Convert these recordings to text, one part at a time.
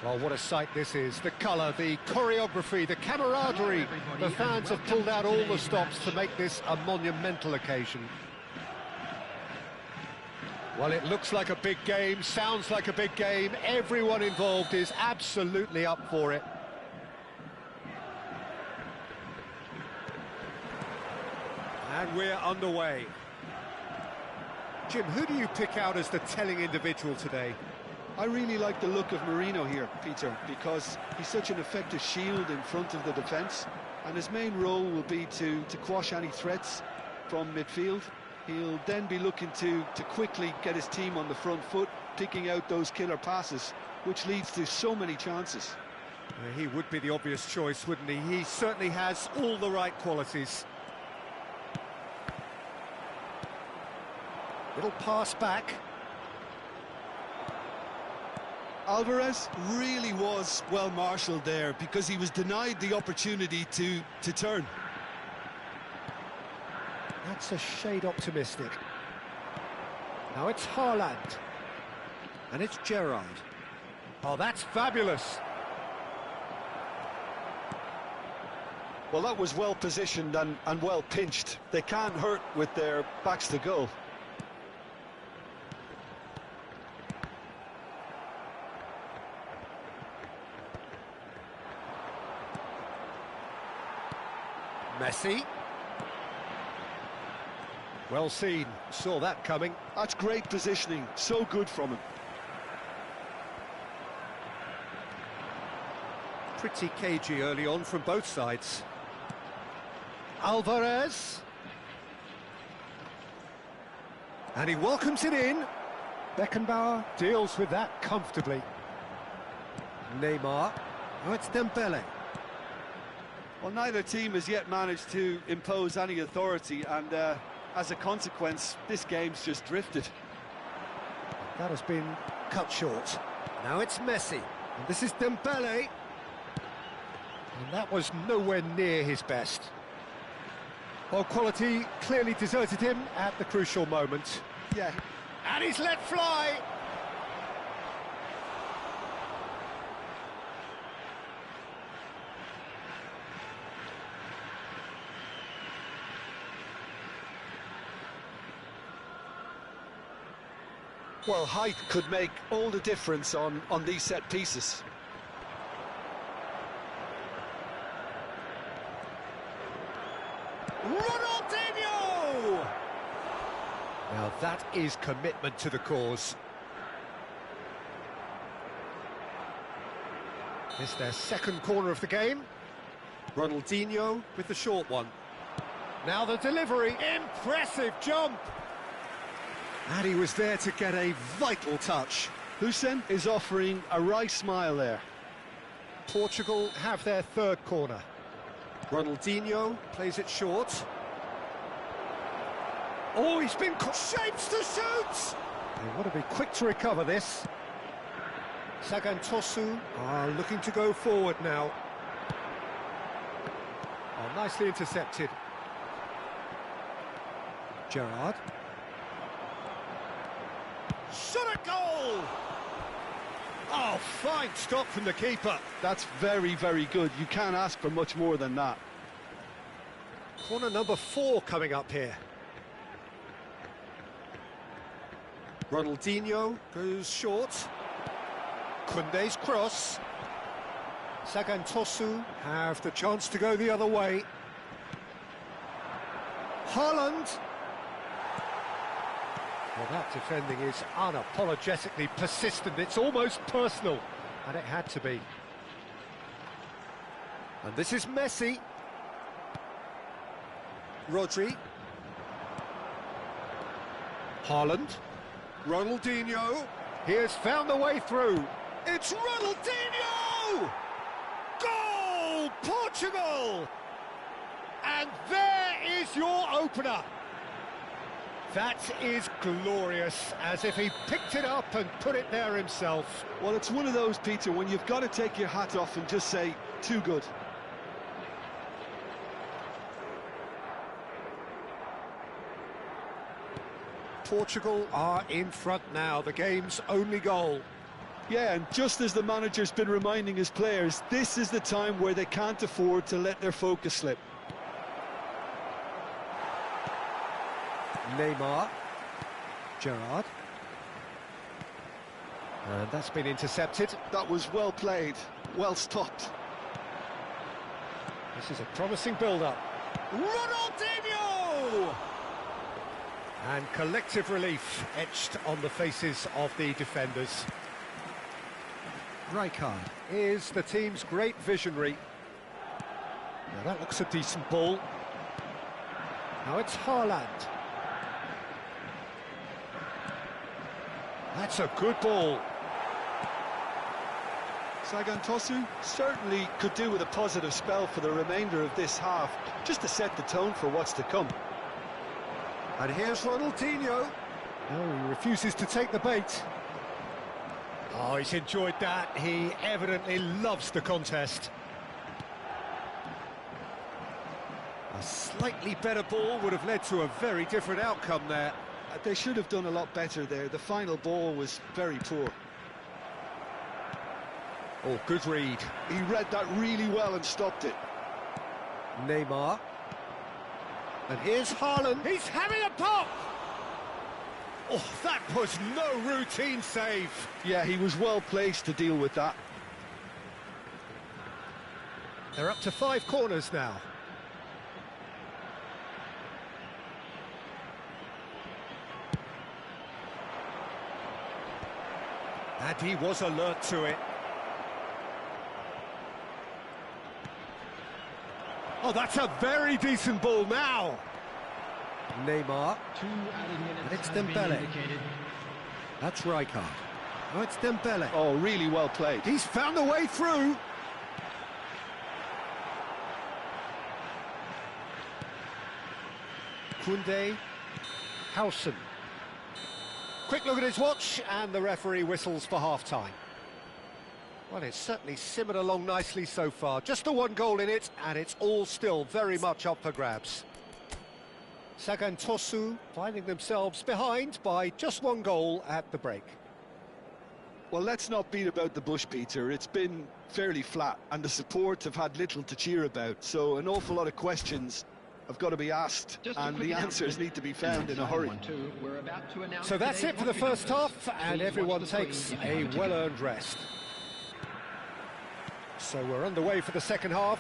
Well, what a sight this is. The colour, the choreography, the camaraderie. The fans have pulled out all the stops to make this a monumental occasion. Well, it looks like a big game, sounds like a big game. Everyone involved is absolutely up for it. And we're underway. Jim, who do you pick out as the telling individual today? I really like the look of Marino here, Peter, because he's such an effective shield in front of the defence, and his main role will be to quash any threats from midfield. He'll then be looking to quickly get his team on the front foot, picking out those killer passes, which leads to so many chances. He would be the obvious choice, wouldn't he? He certainly has all the right qualities. Little pass back. Alvarez really was well marshalled there because he was denied the opportunity to turn. That's a shade optimistic. Now it's Haaland. And it's Gerrard. Oh, that's fabulous. Well, that was well positioned and well pinched. They can't hurt with their backs to goal. Messi. Well seen, saw that coming. That's great positioning, so good from him. Pretty cagey early on from both sides. Alvarez. And he welcomes it in. Beckenbauer deals with that comfortably. Neymar. Oh, it's Dembele. Well, neither team has yet managed to impose any authority, and as a consequence, this game's just drifted. That has been cut short. Now it's Messi, and this is Dembele. And that was nowhere near his best. Well, quality clearly deserted him at the crucial moment. Yeah. And he's let fly! Well, height could make all the difference on these set pieces. Ronaldinho! Now that is commitment to the cause. It's their second corner of the game. Ronaldinho with the short one. Now the delivery. Impressive jump! And he was there to get a vital touch. Hussein is offering a right smile there. Portugal have their third corner. Ronaldinho plays it short. Oh, he's been shapes to shoot! They want to be quick to recover this. Sagantosu are looking to go forward now. Oh, nicely intercepted. Gerrard. Shot a goal! Oh, fine stop from the keeper. That's very, very good. You can't ask for much more than that. Corner number 4 coming up here. Ronaldinho goes short. Koundé's cross. Sagantosu have the chance to go the other way. Haaland. Well, that defending is unapologetically persistent. It's almost personal, and it had to be. And this is Messi. Rodri. Haaland. Ronaldinho. He has found the way through. It's Ronaldinho! Goal! Portugal! And there is your opener. That is glorious, as if he picked it up and put it there himself. Well, it's one of those, Peter, when you've got to take your hat off and just say, too good. Portugal are in front now, the game's only goal. Yeah, and just as the manager's been reminding his players, this is the time where they can't afford to let their focus slip. Neymar. Gerrard. And that's been intercepted. That was well played, well stopped. This is a promising build-up. Ronaldinho! And collective relief etched on the faces of the defenders. Rijkaard is the team's great visionary. Now that looks a decent ball. Now it's Haaland. That's a good ball. Sagan Tosu certainly could do with a positive spell for the remainder of this half, just to set the tone for what's to come. And here's Ronaldinho. No, he refuses to take the bait. Oh, he's enjoyed that. He evidently loves the contest. A slightly better ball would have led to a very different outcome there. They should have done a lot better there. The final ball was very poor. Oh, good read. He read that really well and stopped it. Neymar. And here's Haaland. He's having a pop! Oh, that was no routine save. Yeah, he was well placed to deal with that. They're up to 5 corners now. And he was alert to it. Oh, that's a very decent ball now. Neymar. And it's Dembele. That's Rijkaard. Oh, it's Dembele. Oh, really well played. He's found a way through. Koundé. Howson. Quick look at his watch, and the referee whistles for half-time. Well, it's certainly simmered along nicely so far. Just the 1 goal in it, and it's all still very much up for grabs. Sagan Tosu finding themselves behind by just 1 goal at the break. Well, let's not beat about the bush, Peter. It's been fairly flat, and the support have had little to cheer about. So an awful lot of questions have got to be asked, and the answers need to be found in a hurry. So that's it for the first half, and everyone takes a well-earned rest. So we're underway for the second half.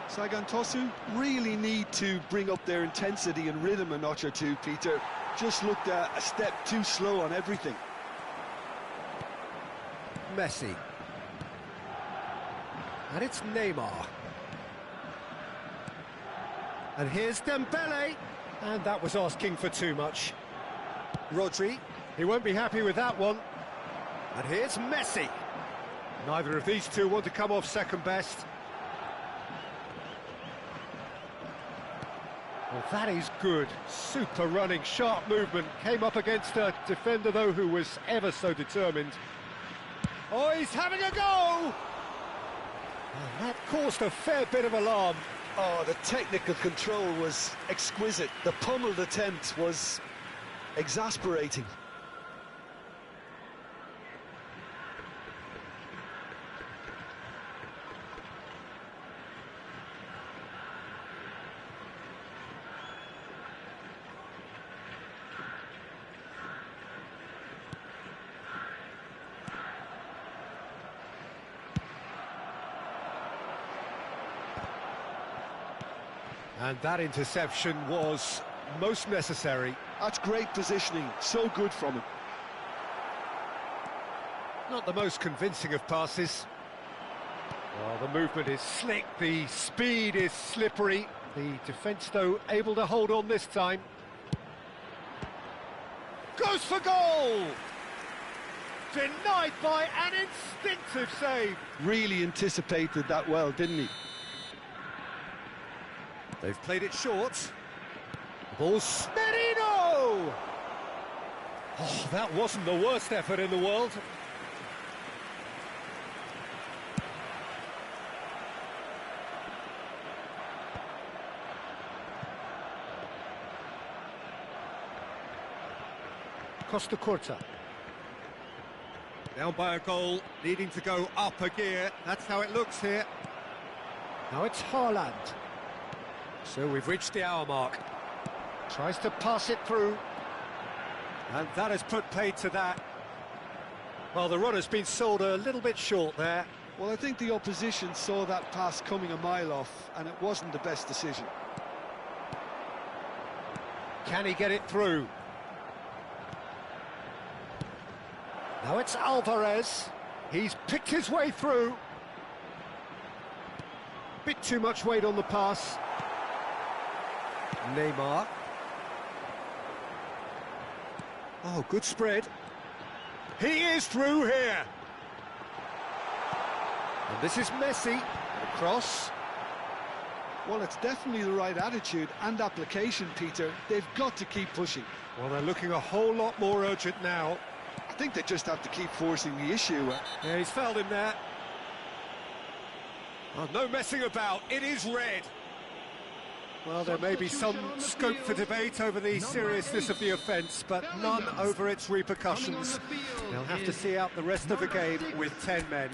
Sagan Tosu really need to bring up their intensity and rhythm a notch or two, Peter. Just looked a step too slow on everything. Messi. And it's Neymar. And here's Dembele. And that was asking for too much. Rodri. He won't be happy with that one. And here's Messi. Neither of these two want to come off second best. Well, that is good. Super running, sharp movement. Came up against a defender, though, who was ever so determined. Oh, he's having a go! And that caused a fair bit of alarm. Oh, the technical control was exquisite. The pummeled attempt was exasperating. And that interception was most necessary. That's great positioning, so good from him. Not the most convincing of passes. Well, the movement is slick, the speed is slippery. The defence, though, able to hold on this time. Goes for goal! Denied by an instinctive save. Really anticipated that well, didn't he? They've played it short. The ball's Merino! Oh, that wasn't the worst effort in the world. Costa Curta. Down by a goal, needing to go up a gear. That's how it looks here. Now it's Haaland. So we've reached the hour mark. Tries to pass it through. And that has put paid to that. Well, the run has been sold a little bit short there. Well, I think the opposition saw that pass coming a mile off, and it wasn't the best decision. Can he get it through? Now it's Alvarez. He's picked his way through. Bit too much weight on the pass. Neymar. Oh, good spread. He is through here. And this is Messi. The cross. Well, it's definitely the right attitude and application, Peter. They've got to keep pushing. Well, they're looking a whole lot more urgent now. I think they just have to keep forcing the issue. Yeah, he's fouled him there. Oh, no messing about. It is red. Well, there may be some scope for debate over the seriousness of the offence, but none over its repercussions. They'll have to see out the rest of the game with 10 men.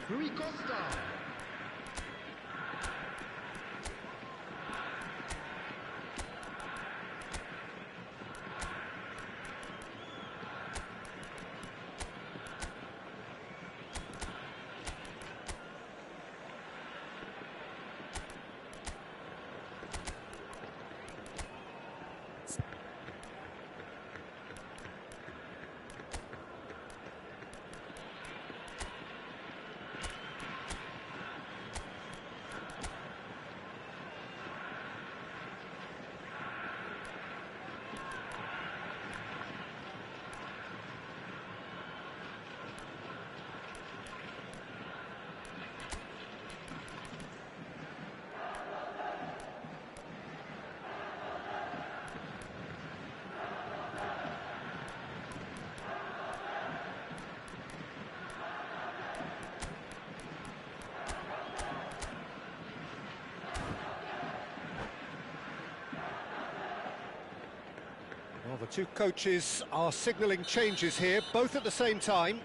Well, the two coaches are signalling changes here, both at the same time.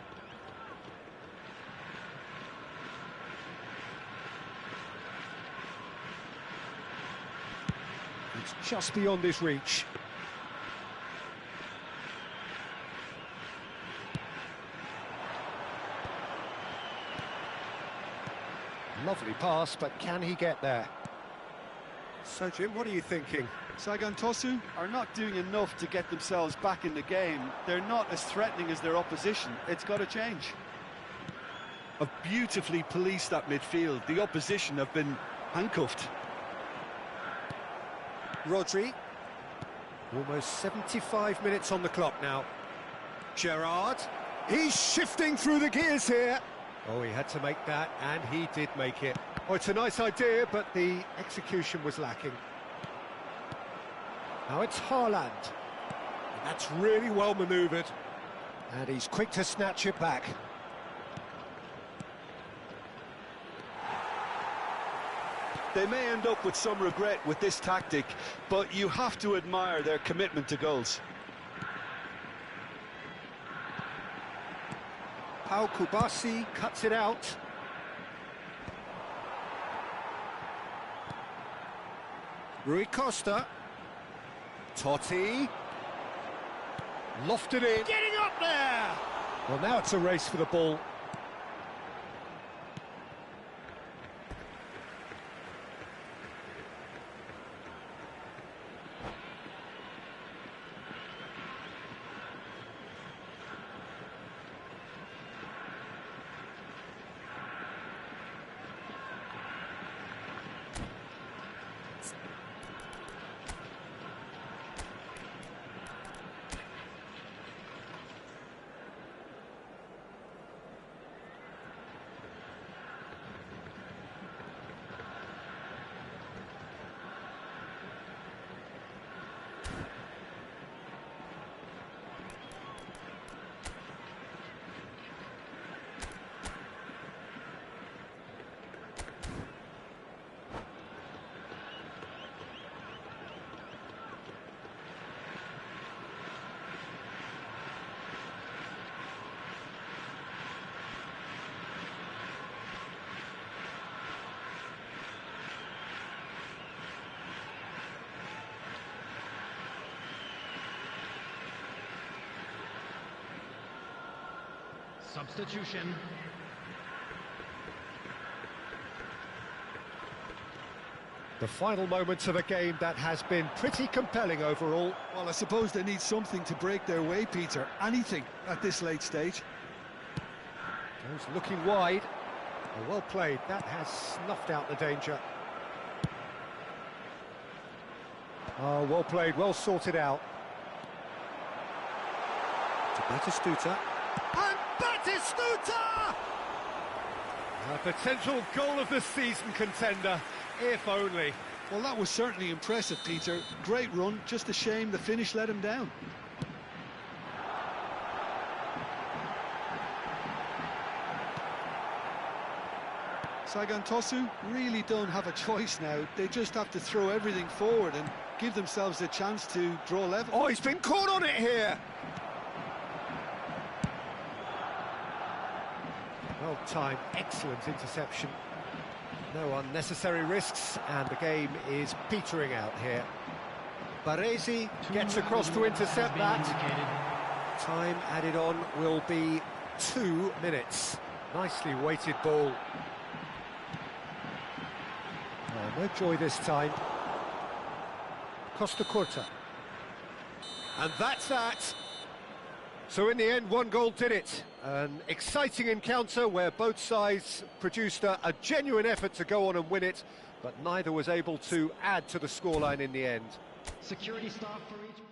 It's just beyond his reach. Lovely pass, but can he get there? So, Jim, what are you thinking? Sagan Tosu are not doing enough to get themselves back in the game. They're not as threatening as their opposition. It's got to change. Have beautifully policed that midfield. The opposition have been handcuffed. Rodri. Almost 75 minutes on the clock now. Gerrard. He's shifting through the gears here. Oh, he had to make that, and he did make it. Oh, it's a nice idea, but the execution was lacking. Now it's Haaland. And that's really well manoeuvred. And he's quick to snatch it back. They may end up with some regret with this tactic, but you have to admire their commitment to goals. Pau Kubasi cuts it out. Rui Costa. Totti. Lofted in. Getting up there! Well, now it's a race for the ball. Substitution. The final moments of a game that has been pretty compelling overall. Well, I suppose they need something to break their way, Peter. Anything at this late stage. Goes looking wide. Oh, well played. That has snuffed out the danger. Oh, well played, well sorted out. To Batistuta. And Batistuta! A potential goal of the season contender, if only. Well, that was certainly impressive, Peter. Great run, just a shame the finish let him down. Sagan Tosu really don't have a choice now. They just have to throw everything forward and give themselves a chance to draw level. Oh, he's been caught on it here! Well timed, excellent interception. No unnecessary risks, and the game is petering out here. Baresi gets across to intercept that. Time added on will be 2 minutes. Nicely weighted ball. Oh, no joy this time. Costa Curta. And that's that. So in the end, 1 goal did it. An exciting encounter where both sides produced a genuine effort to go on and win it, but neither was able to add to the scoreline in the end. Security stop for each.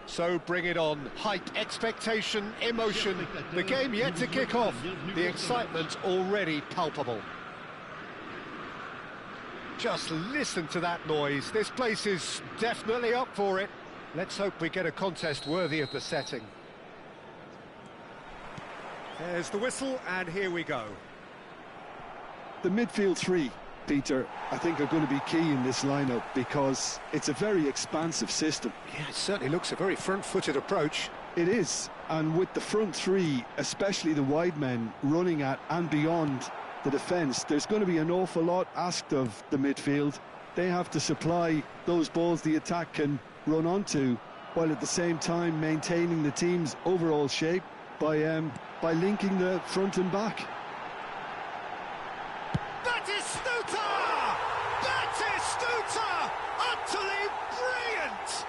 So bring it on. Hype, expectation, emotion. The game yet to kick off. The excitement already palpable. Just listen to that noise. This place is definitely up for it. Let's hope we get a contest worthy of the setting. There's the whistle, and here we go. The midfield three, Peter, I think are going to be key in this lineup because it's a very expansive system. Yeah, it certainly looks a very front-footed approach. It is, and with the front three, especially the wide men running at and beyond the defence, there's going to be an awful lot asked of the midfield. They have to supply those balls the attack can run onto, while at the same time maintaining the team's overall shape by linking the front and back. Utterly brilliant!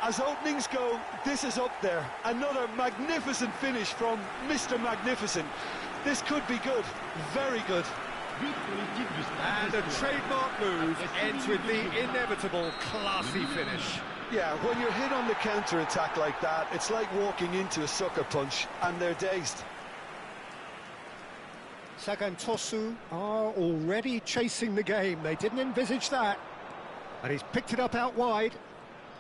As openings go, this is up there. Another magnificent finish from Mr. Magnificent. This could be good, very good. And a trademark move ends with the inevitable classy finish. Yeah, when you're hit on the counter-attack like that, it's like walking into a sucker punch, and they're dazed. Sagantosu are already chasing the game. They didn't envisage that. And he's picked it up out wide.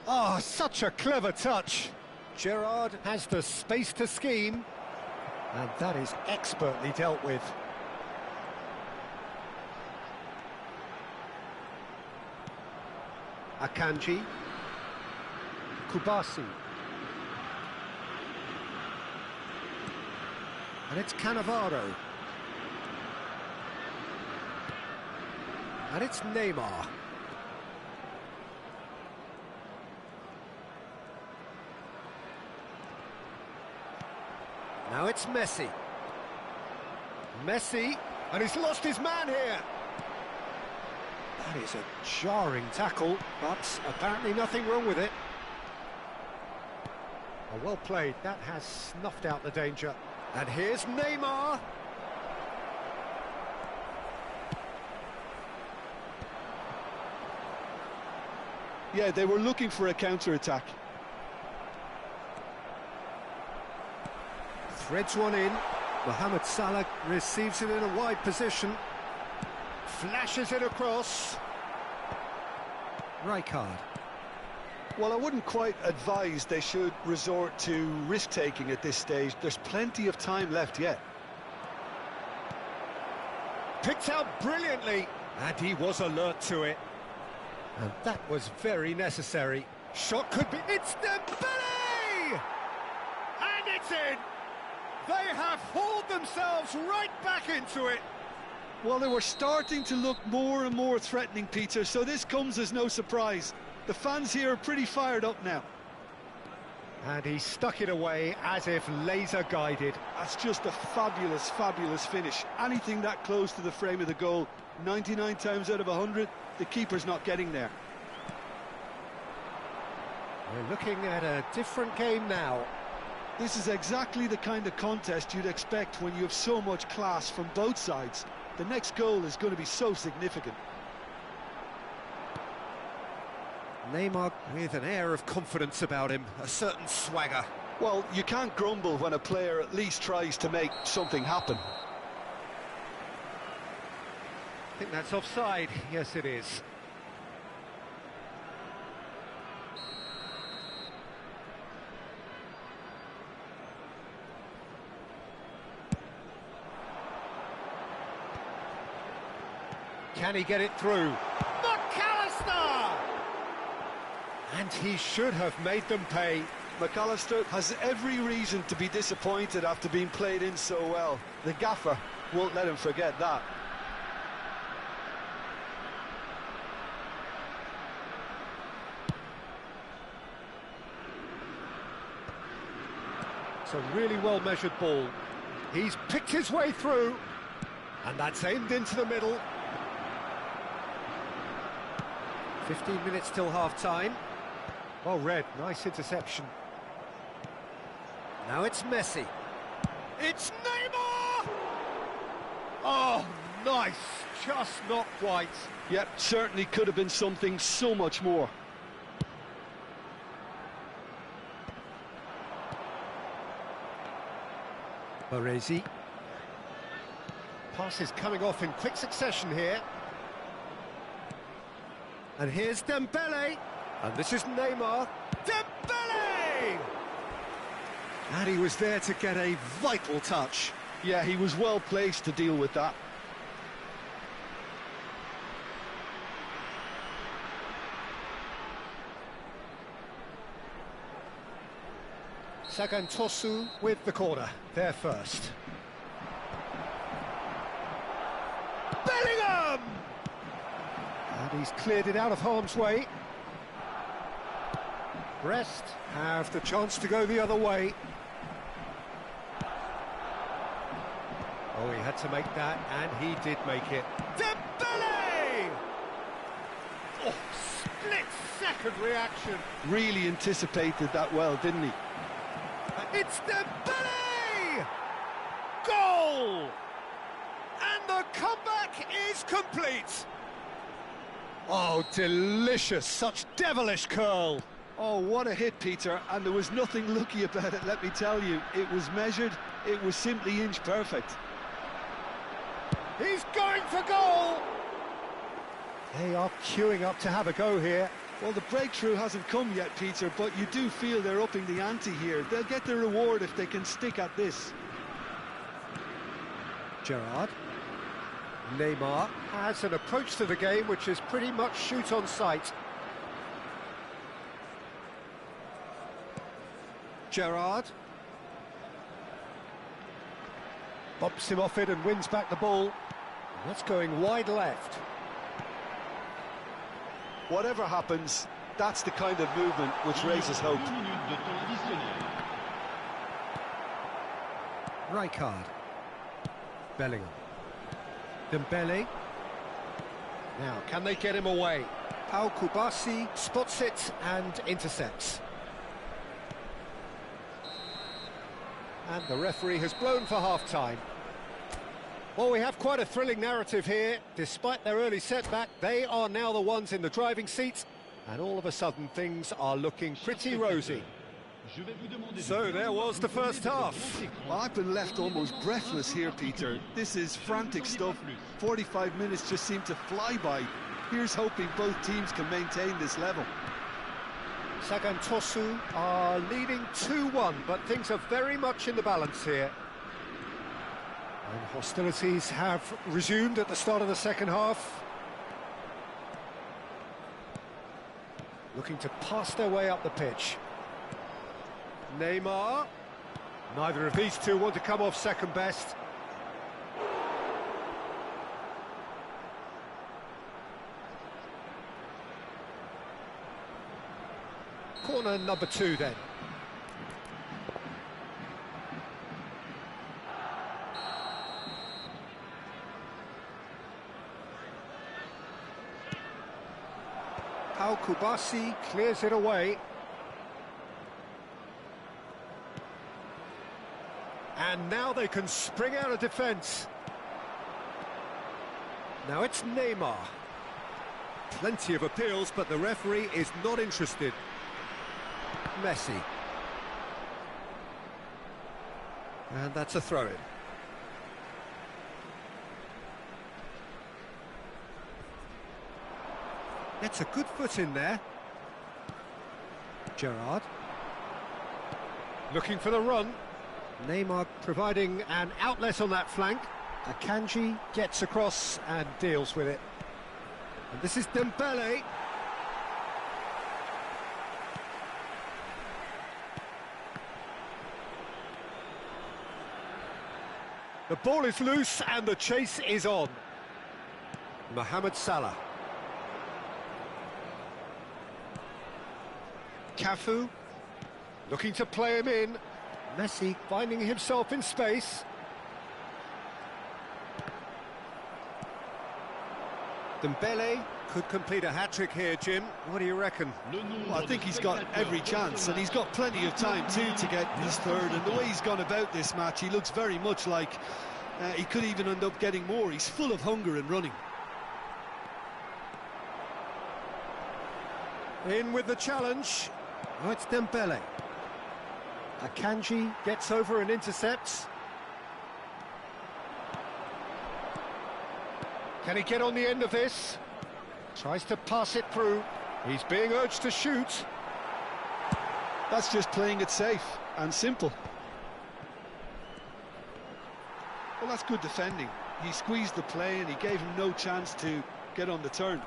Oh, such a clever touch. Gerrard has the space to scheme. And that is expertly dealt with. Akanji. Kubasi. And it's Cannavaro. And it's Neymar. Now it's Messi. Messi, and he's lost his man here. That is a jarring tackle, but apparently nothing wrong with it. Oh, well played. That has snuffed out the danger. And here's Neymar. Yeah, they were looking for a counter-attack. Threads one in. Mohamed Salah receives it in a wide position. Flashes it across. Rijkaard. Well, I wouldn't quite advise they should resort to risk-taking at this stage. There's plenty of time left yet. Picked out brilliantly. And he was alert to it. And that was very necessary. Shot could be... It's Dembele! And it's in! They have hauled themselves right back into it. Well, they were starting to look more and more threatening, Peter, so this comes as no surprise. The fans here are pretty fired up now. And he stuck it away as if laser-guided. That's just a fabulous, fabulous finish. Anything that close to the frame of the goal, 99 times out of 100, the keeper's not getting there. We're looking at a different game now. This is exactly the kind of contest you'd expect when you have so much class from both sides. The next goal is going to be so significant. Neymar with an air of confidence about him, a certain swagger. Well, you can't grumble when a player at least tries to make something happen. I think that's offside. Yes, it is. Can he get it through? McAllister! And he should have made them pay. McAllister has every reason to be disappointed after being played in so well. The gaffer won't let him forget that. It's a really well-measured ball. He's picked his way through. And that's aimed into the middle. 15 minutes till half-time. Well read, nice interception. Now it's Messi. It's Neymar! Oh, nice, just not quite. Yep, certainly could have been something so much more. Baresi. Passes coming off in quick succession here. And here's Dembele. And this is Neymar. Dembele! And he was there to get a vital touch. Yeah, he was well placed to deal with that. Sagantosu with the corner, there first. Bellingham! And he's cleared it out of harm's way. Brest have the chance to go the other way. Oh, he had to make that, and he did make it. Dembele! Oh, split-second reaction. Really anticipated that well, didn't he? It's Dembele! Goal! And the comeback is complete. Oh, delicious, such devilish curl. Oh, what a hit, Peter, and there was nothing lucky about it, let me tell you. It was measured, it was simply inch perfect. He's going for goal! They are queuing up to have a go here. Well, the breakthrough hasn't come yet, Peter, but you do feel they're upping the ante here. They'll get the reward if they can stick at this. Gerrard. Neymar has an approach to the game which is pretty much shoot on sight. Gerrard. Bumps him off it and wins back the ball. That's going wide left. Whatever happens, that's the kind of movement which raises hope. Rijkaard. Bellingham. Dembele. Now, can they get him away? Pau Kubasi spots it and intercepts. And the referee has blown for half-time. Well, we have quite a thrilling narrative here. Despite their early setback, they are now the ones in the driving seat, and all of a sudden things are looking pretty rosy. So there was the first half. Well, I've been left almost breathless here, Peter. This is frantic stuff. 45 minutes just seem to fly by. Here's hoping both teams can maintain this level. Sagantosu are leading 2-1, but things are very much in the balance here. And hostilities have resumed at the start of the second half. Looking to pass their way up the pitch. Neymar. Neither of these two want to come off second best. Corner number 2 then. Pau Kubasi clears it away. And now they can spring out of defence. Now it's Neymar. Plenty of appeals, but the referee is not interested. Messi. And that's a throw-in. Gets a good foot in there. Gerrard. Looking for the run. Neymar providing an outlet on that flank. Akanji gets across and deals with it. And this is Dembele. The ball is loose and the chase is on. Mohamed Salah. Cafu, looking to play him in. Messi finding himself in space. Dembele could complete a hat-trick here, Jim. What do you reckon? Well, I think he's got every chance, and he's got plenty of time too to get his third. And the way he's gone about this match, he looks very much like he could even end up getting more. He's full of hunger and running. In with the challenge. Oh, it's Dembele. Akanji gets over and intercepts. Can he get on the end of this? Tries to pass it through. He's being urged to shoot. That's just playing it safe and simple. Well, that's good defending. He squeezed the play and he gave him no chance to get on the turn.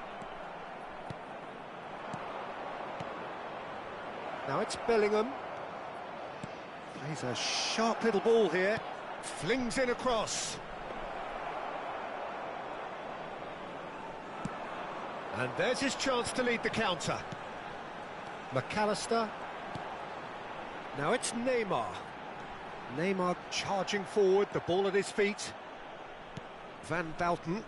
Now it's Bellingham. He's a sharp little ball here. Flings in across. And there's his chance to lead the counter. McAllister. Now it's Neymar. Neymar charging forward, the ball at his feet. Van Bouten.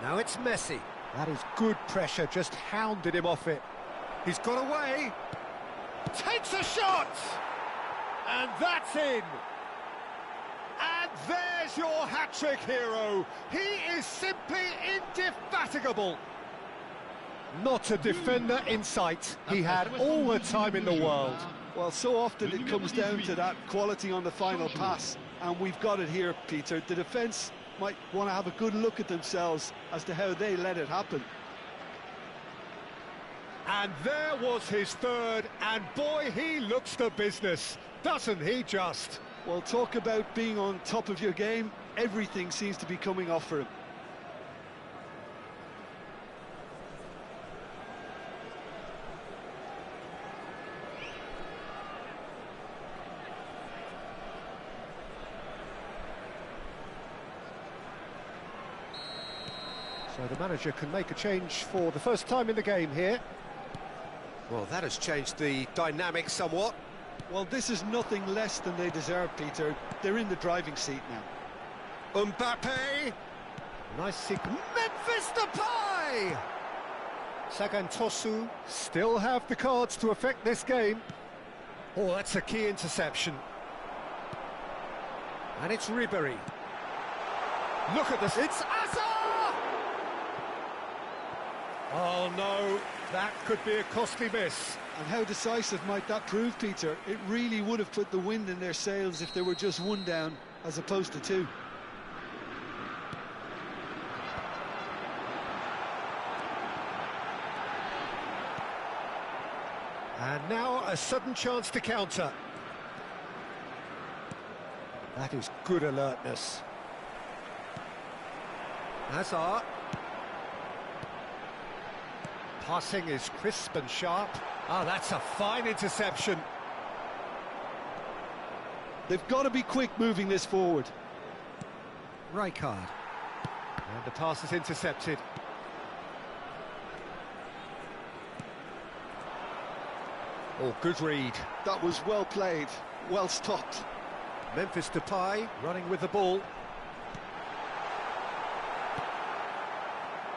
Now it's Messi. That is good pressure, just hounded him off it. He's got away. Takes a shot! And that's in. And there's your hat-trick hero. He is simply indefatigable. Not a defender in sight. He had all the time in the world. Well, so often it comes down to that quality on the final pass, and we've got it here, Peter. The defence might want to have a good look at themselves as to how they let it happen. And there was his third, and boy, he looks the business, doesn't he just? Well, talk about being on top of your game. Everything seems to be coming off for him. So the manager can make a change for the first time in the game here. Well, that has changed the dynamic somewhat. Well, this is nothing less than they deserve, Peter. They're in the driving seat now. Mbappe! Nice sequence. Memphis Depay! Sagan Tosu still have the cards to affect this game. Oh, that's a key interception. And it's Ribery. Look at this, it's Hazard! Oh no, that could be a costly miss. And how decisive might that prove, Peter? It really would have put the wind in their sails if they were just one down as opposed to two. And now a sudden chance to counter. That is good alertness. Hazard. Passing is crisp and sharp. Ah, that's a fine interception. They've got to be quick moving this forward. Rijkaard. And the pass is intercepted. Oh, good read. That was well played, well stopped. Memphis Depay running with the ball.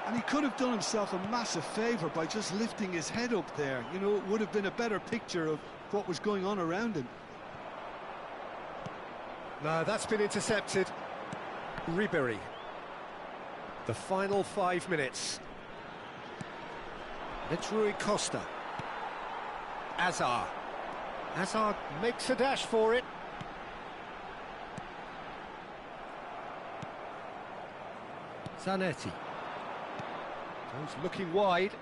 And he could have done himself a massive favour by just lifting his head up there. You know, it would have been a better picture of what was going on around him. No, that's been intercepted. Ribery. The final 5 minutes. It's Rui Costa. Hazard. Hazard makes a dash for it. Zanetti. He's looking wide.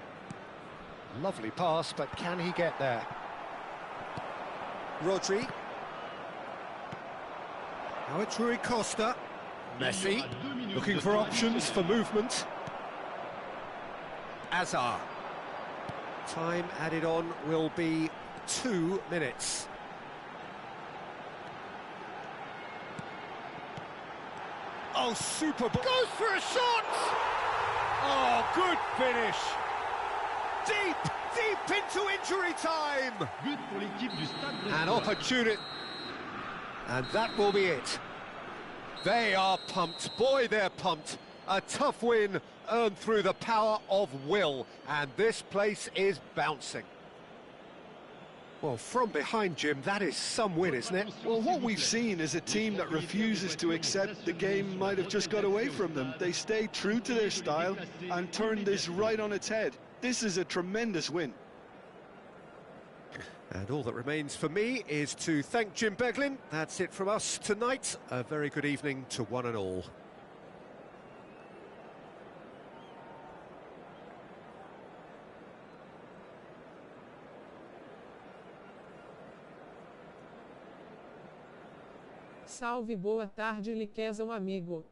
Lovely pass, but can he get there? Rodri. Now it's Rui Costa. Messi, looking for options for movement. Hazard. Time added on will be 2 minutes. Oh, super ball. Goes for a shot! Oh, good finish. Deep into injury time. An opportunity. And that will be it. They are pumped. Boy, they're pumped. A tough win earned through the power of will. And this place is bouncing. Well, from behind, Jim, that is some win, isn't it? Well, what we've seen is a team that refuses to accept the game might have just got away from them. They stayed true to their style and turned this right on its head. This is a tremendous win. And all that remains for me is to thank Jim Beglin. That's it from us tonight. A very good evening to one and all. Salve, boa tarde, Liqueza, amigo.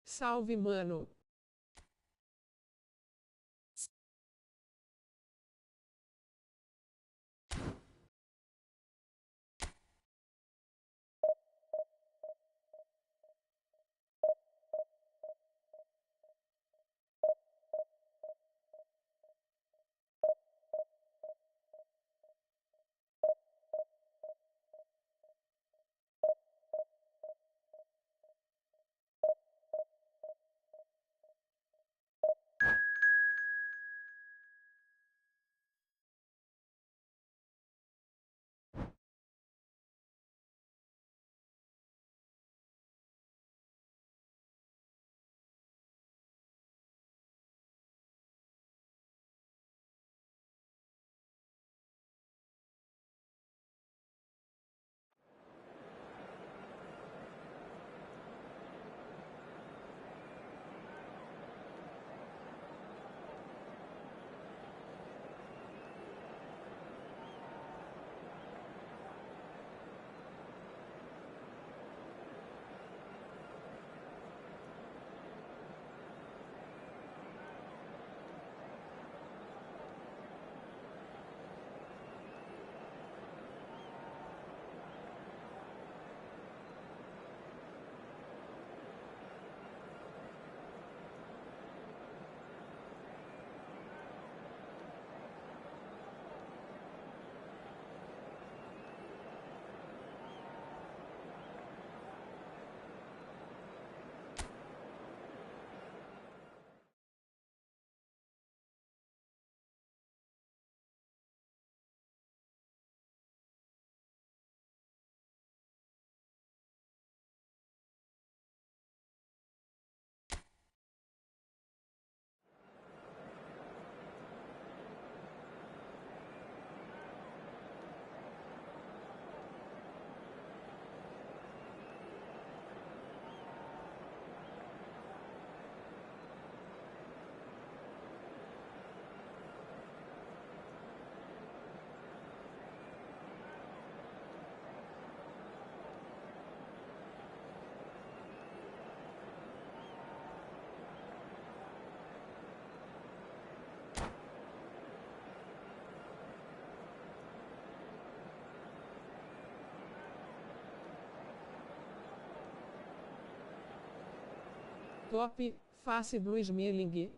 Salve, mano. Top, face do Smelling.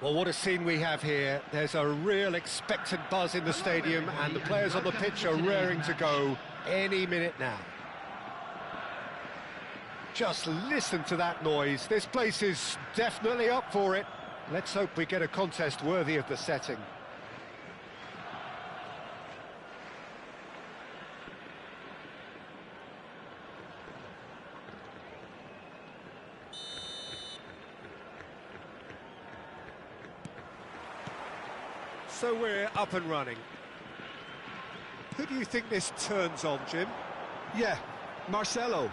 Well, what a scene we have here. There's a real expectant buzz in the stadium, and the players on the pitch are raring to go any minute now. Just listen to that noise. This place is definitely up for it. Let's hope we get a contest worthy of the setting. So we're up and running. Who do you think this turns on, Jim? Yeah, Marcelo.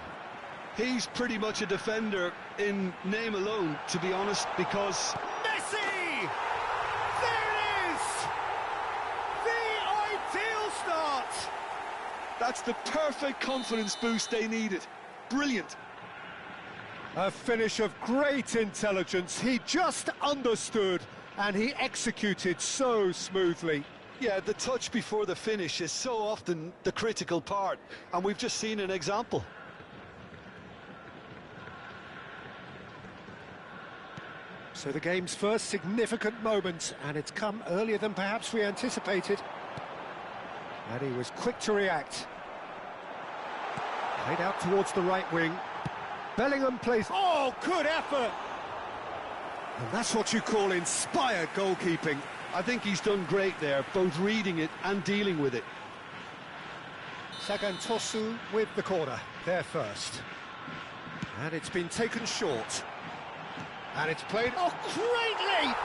He's pretty much a defender in name alone, to be honest, because... Messi! There it is! The ideal start! That's the perfect confidence boost they needed. Brilliant. A finish of great intelligence. He just understood and he executed so smoothly. Yeah, the touch before the finish is so often the critical part, and we've just seen an example. So the game's first significant moment, and it's come earlier than perhaps we anticipated. And he was quick to react. Played out towards the right wing. Bellingham plays... Oh, good effort! And that's what you call inspired goalkeeping. I think he's done great there, both reading it and dealing with it. Sagantosu with the corner, there first. And it's been taken short. And it's played... Oh, great leap!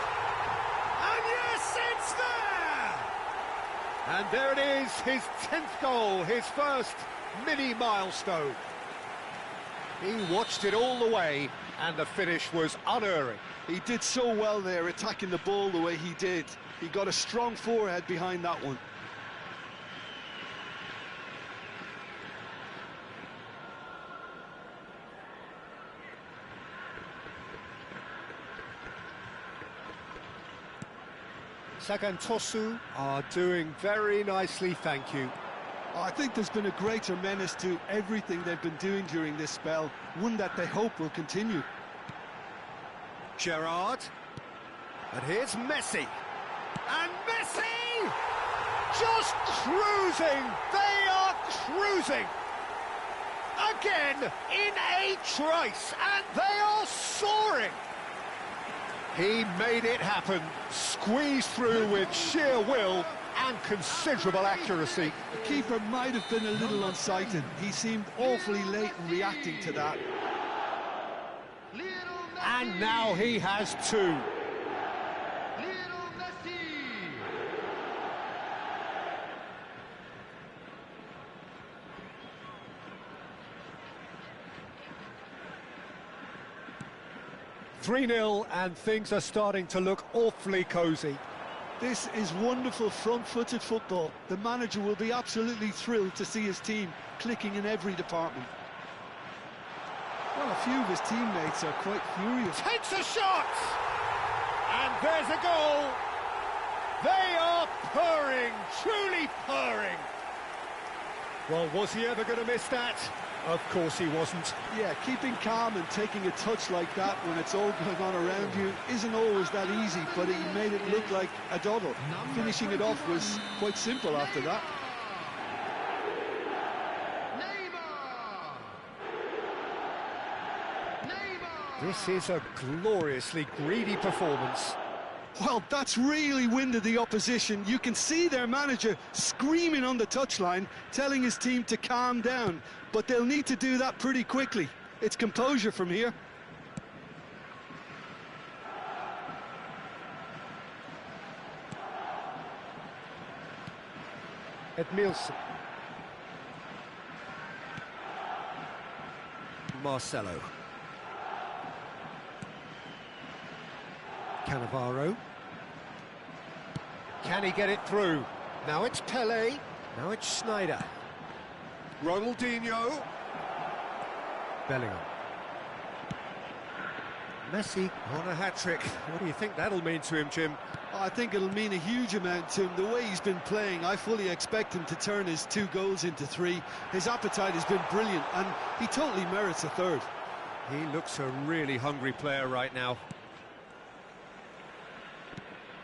And yes, it's there! And there it is, his 10th goal, his first mini milestone. He watched it all the way, and the finish was unerring. He did so well there, attacking the ball the way he did. He got a strong forehead behind that one. Sagantosu are doing very nicely, thank you. I think there's been a greater menace to everything they've been doing during this spell, one that they hope will continue. Gerrard, and here's Messi, and Messi just cruising, they are cruising, again in a trice, and they are soaring. He made it happen, squeezed through with sheer will and considerable accuracy. The keeper might have been a little unsighted, he seemed awfully late in reacting to that. And now he has two. Messi. 3-0, and things are starting to look awfully cosy. This is wonderful front-footed football. The manager will be absolutely thrilled to see his team clicking in every department. Well, a few of his teammates are quite furious. Takes a shot! And there's a goal! They are purring, truly purring. Well, was he ever going to miss that? Of course he wasn't. Yeah, keeping calm and taking a touch like that when it's all going on around you isn't always that easy, but he made it look like a doddle. Finishing it off was quite simple after that. This is a gloriously greedy performance. Well, that's really winded the opposition. You can see their manager screaming on the touchline, telling his team to calm down. But they'll need to do that pretty quickly. It's composure from here. Edmilson. Marcelo. Cannavaro. Can he get it through? Now it's Pelé. Now it's Sneijder. Ronaldinho. Bellingham. Messi on a hat-trick. What do you think that'll mean to him, Jim? I think it'll mean a huge amount to him. The way he's been playing, I fully expect him to turn his 2 goals into 3. His appetite has been brilliant, and he totally merits a 3rd. He looks a really hungry player right now.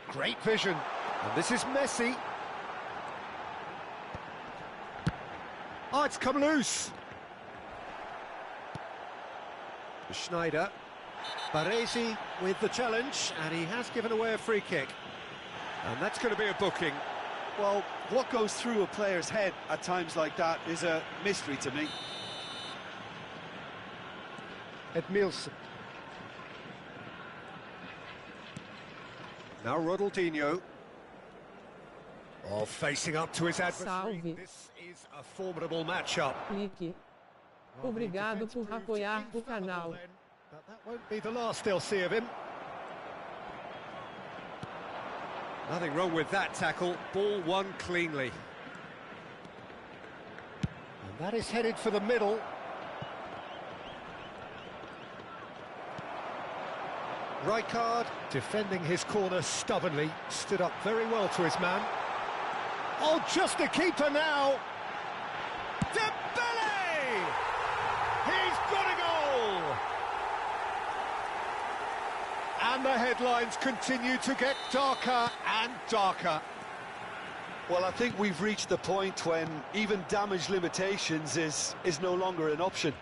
Great vision. And this is Messi. Oh, it's come loose. Sneijder. Baresi with the challenge, and he has given away a free kick. And that's going to be a booking. Well, what goes through a player's head at times like that is a mystery to me. Edmilson. Now Ronaldinho. Oh, facing up to his adversary. Salve. This is a formidable matchup. Clique. Obrigado por apoiar o canal. But that won't be the last they'll see of him. Nothing wrong with that tackle. Ball won cleanly. And that is headed for the middle. Rijkaard, defending his corner stubbornly, stood up very well to his man. Oh, just a keeper now. Dembele! He's got a goal! And the headlines continue to get darker and darker. Well, I think we've reached the point when even damage limitations is no longer an option.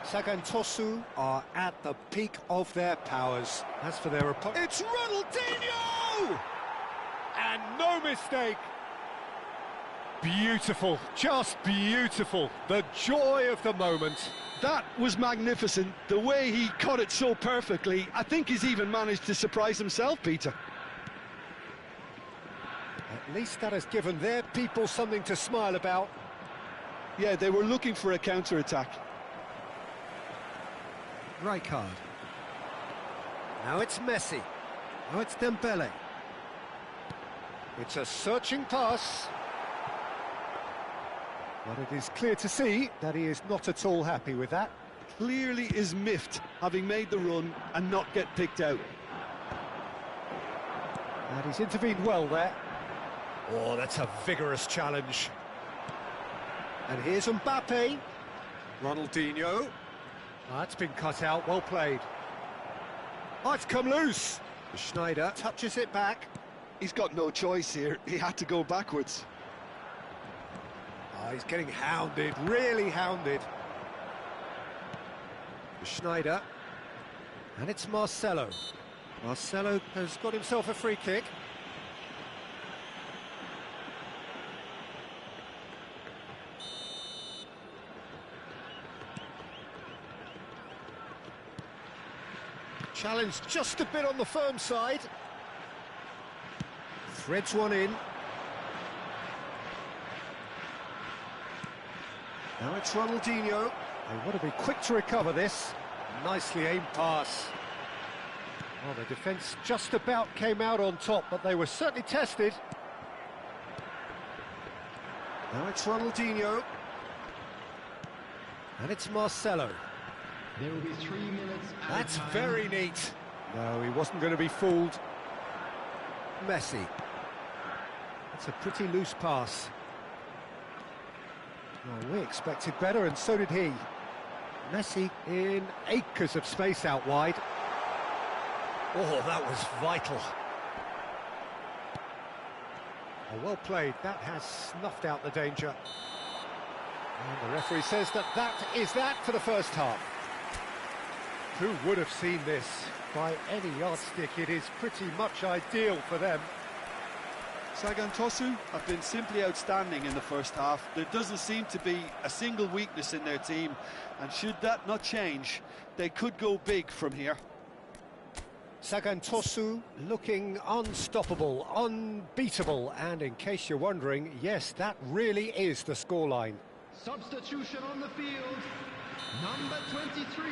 Sagan Tosu are at the peak of their powers. As for their opponent, it's Ronaldinho! And no mistake. Beautiful, just beautiful. The joy of the moment. That was magnificent. The way he caught it so perfectly, I think he's even managed to surprise himself, Peter. At least that has given their people something to smile about. Yeah, they were looking for a counter-attack. Right card. Now it's Messi. Now it's Dembele. It's a searching pass. But it is clear to see that he is not at all happy with that. Clearly is miffed, having made the run and not get picked out. And he's intervened well there. Oh, that's a vigorous challenge. And here's Mbappe. Ronaldinho. That's been cut out, well played. Oh, it's come loose. Schneider touches it back. He's got no choice here, he had to go backwards. Oh, he's getting hounded, really hounded. Schneider. And it's Marcelo. Marcelo has got himself a free kick. Challenge just a bit on the firm side. Threads one in. Now it's Ronaldinho. They want to be quick to recover this. Nicely aimed pass. Well, the defence just about came out on top, but they were certainly tested. Now it's Ronaldinho. And it's Marcelo. There will be 3 minutes. That's very neat. No, he wasn't going to be fooled. Messi. That's a pretty loose pass. Well, we expected better, and so did he. Messi in acres of space out wide. Oh, that was vital. Oh, well played. That has snuffed out the danger. And the referee says that is that for the first half. Who would have seen this? By any yardstick, it is pretty much ideal for them. Sagan Tosu have been simply outstanding in the first half. There doesn't seem to be a single weakness in their team, and should that not change, they could go big from here. Sagan Tosu looking unstoppable, unbeatable, and in case you're wondering, yes, that really is the scoreline. Substitution on the field. Number 23,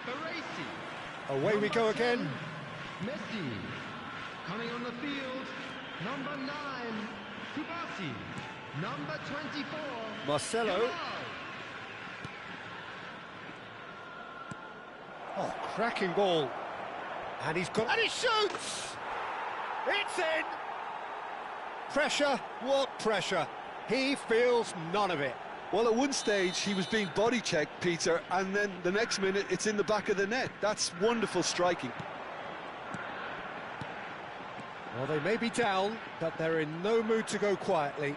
Baresi. Away we go again. Messi. Coming on the field. Number 9, Kubasi. Number 24, Marcelo. Jamal. Oh, cracking ball. And he's got... And he shoots! It's in! Pressure, what pressure? He feels none of it. Well, at one stage, he was being body-checked, Peter, and then the next minute, it's in the back of the net. That's wonderful striking. Well, they may be down, but they're in no mood to go quietly.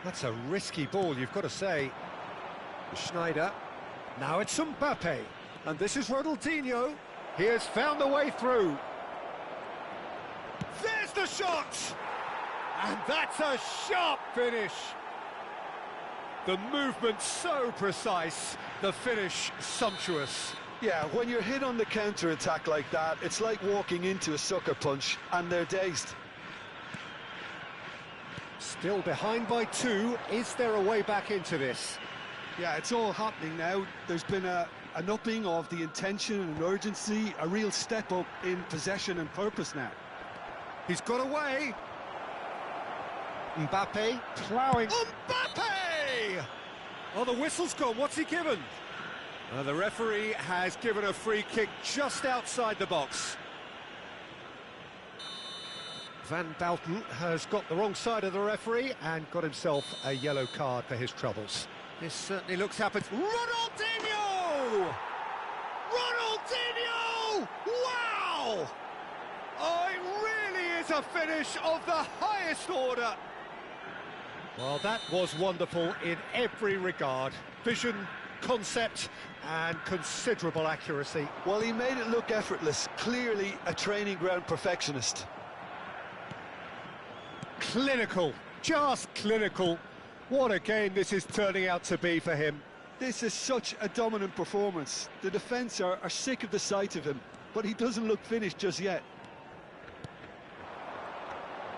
That's a risky ball, you've got to say. Schneider. Now it's Mbappe. And this is Ronaldinho. He has found a way through. There's the shot! And that's a sharp finish. The movement so precise, the finish sumptuous. Yeah, when you're hit on the counter-attack like that, it's like walking into a sucker punch, and they're dazed. Still behind by 2. Is there a way back into this? Yeah, it's all happening now. There's been an upping of the intention and urgency, a real step up in possession and purpose now. He's got away. Mbappe ploughing. Mbappe! Oh, the whistle's gone. What's he given? The referee has given a free kick just outside the box. Van Bouten has got the wrong side of the referee and got himself a yellow card for his troubles. This certainly looks happened. Ronaldinho! Ronaldinho! Wow! Oh, it really is It's a finish of the highest order. Well, that was wonderful in every regard. Vision, concept, and considerable accuracy. Well, he made it look effortless. Clearly a training ground perfectionist. Clinical, just clinical. What a game this is turning out to be for him. This is such a dominant performance. The defence are sick of the sight of him, but he doesn't look finished just yet.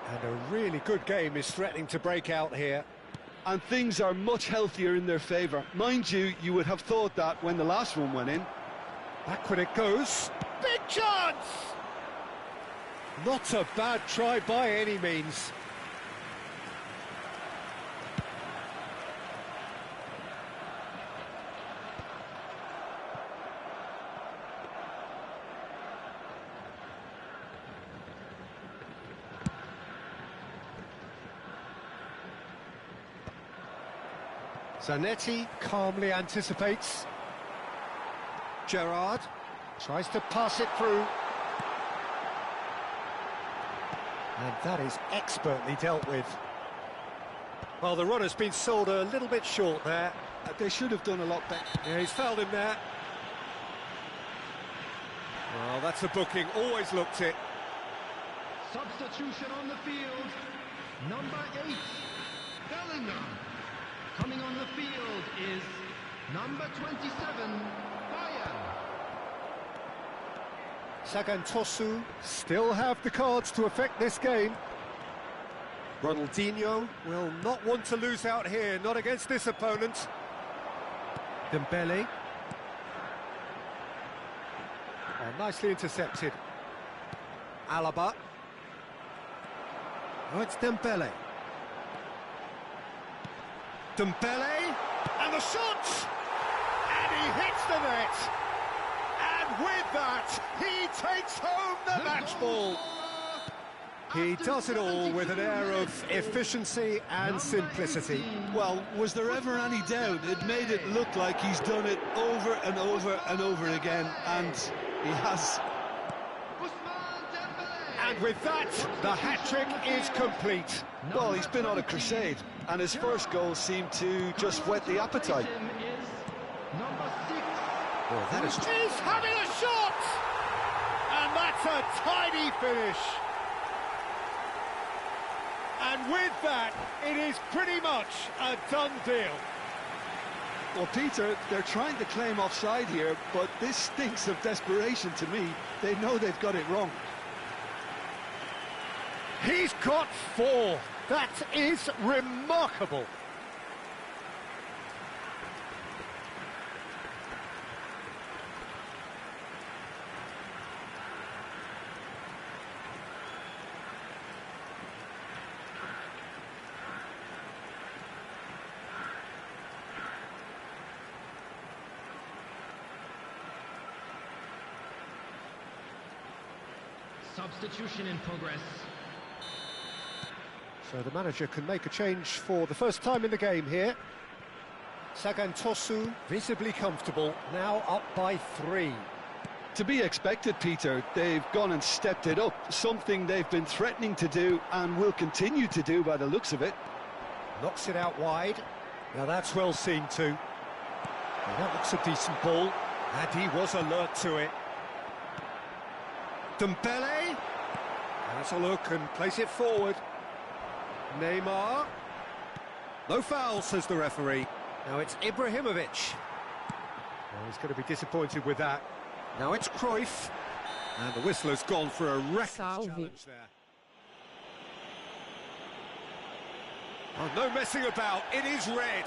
And a really good game is threatening to break out here. And things are much healthier in their favour. Mind you, you would have thought that when the last one went in. Backward it goes. Big chance! Not a bad try by any means. Zanetti calmly anticipates. Gerrard tries to pass it through. And that is expertly dealt with. Well, the run has been sold a little bit short there. They should have done a lot better. Yeah, he's fouled him there. Well, that's a booking, always looked it. Substitution on the field. Number 8, Bellingham. Coming on the field is number 27, Bayern. Sagan still have the cards to affect this game. Ronaldinho will not want to lose out here, not against this opponent. Dembele. Oh, nicely intercepted. Alaba. Oh, it's Dembele. Dembele, and the shot! And he hits the net! And with that, he takes home the match ball! He does it all with an air of efficiency and simplicity. Well, was there ever any doubt? It made it look like he's done it over and over and over again, and he has. And with that, the hat-trick is complete. Well, he's been on a crusade, and his first goal seemed to just whet the appetite. Well, that is... He's having a shot! And that's a tidy finish. And with that, it is pretty much a done deal. Well, Peter, they're trying to claim offside here, but this stinks of desperation to me. They know they've got it wrong. He's got 4. That is remarkable. Substitution in progress. So the manager can make a change for the first time in the game here. Sagan visibly comfortable, now up by 3. To be expected, Peter. They've gone and stepped it up, something they've been threatening to do and will continue to do by the looks of it. Knocks it out wide. Now that's well seen too. Well, that looks a decent ball, and he was alert to it. Dembele has a look and place it forward. Neymar. No foul, says the referee. Now it's Ibrahimovic. Well, he's going to be disappointed with that. Now it's Cruyff. And the whistler's gone for a reckless challenge there. Oh, no messing about. It is red.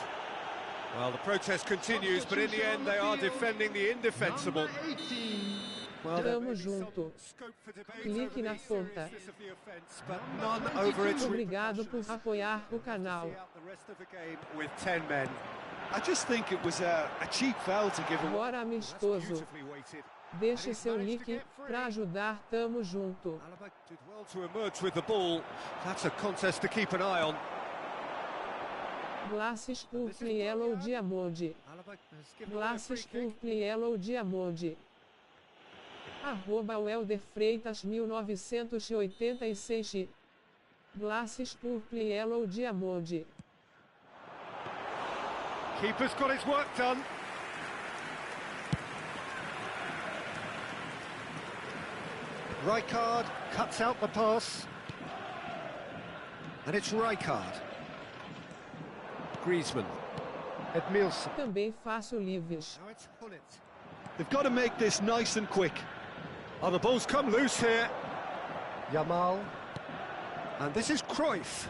Well, the protest continues, but in the end they are defending the indefensible. Well, Tamo junto. Clique na conta. Muito obrigado por apoiar o canal. With 10 men. I just think it was a cheap foul to give him. Bora amistoso. Deixe seu like para ajudar, tamo junto. Alaba did well to emerge with the ball. That's a contest to keep an eye on. Glasses purple yellow diamond. Glasses purple yellow diamond. @Welder Freitas 1986. Glasses Purple Yellow Diamond. Keeper's got his work done. Rijkaard cuts out the pass. And it's Rijkaard. Griezmann. Edmilson. Também faço livres. Now it's Hullet. They've got to make this nice and quick. Oh, the ball's come loose here. Yamal. And this is Cruyff.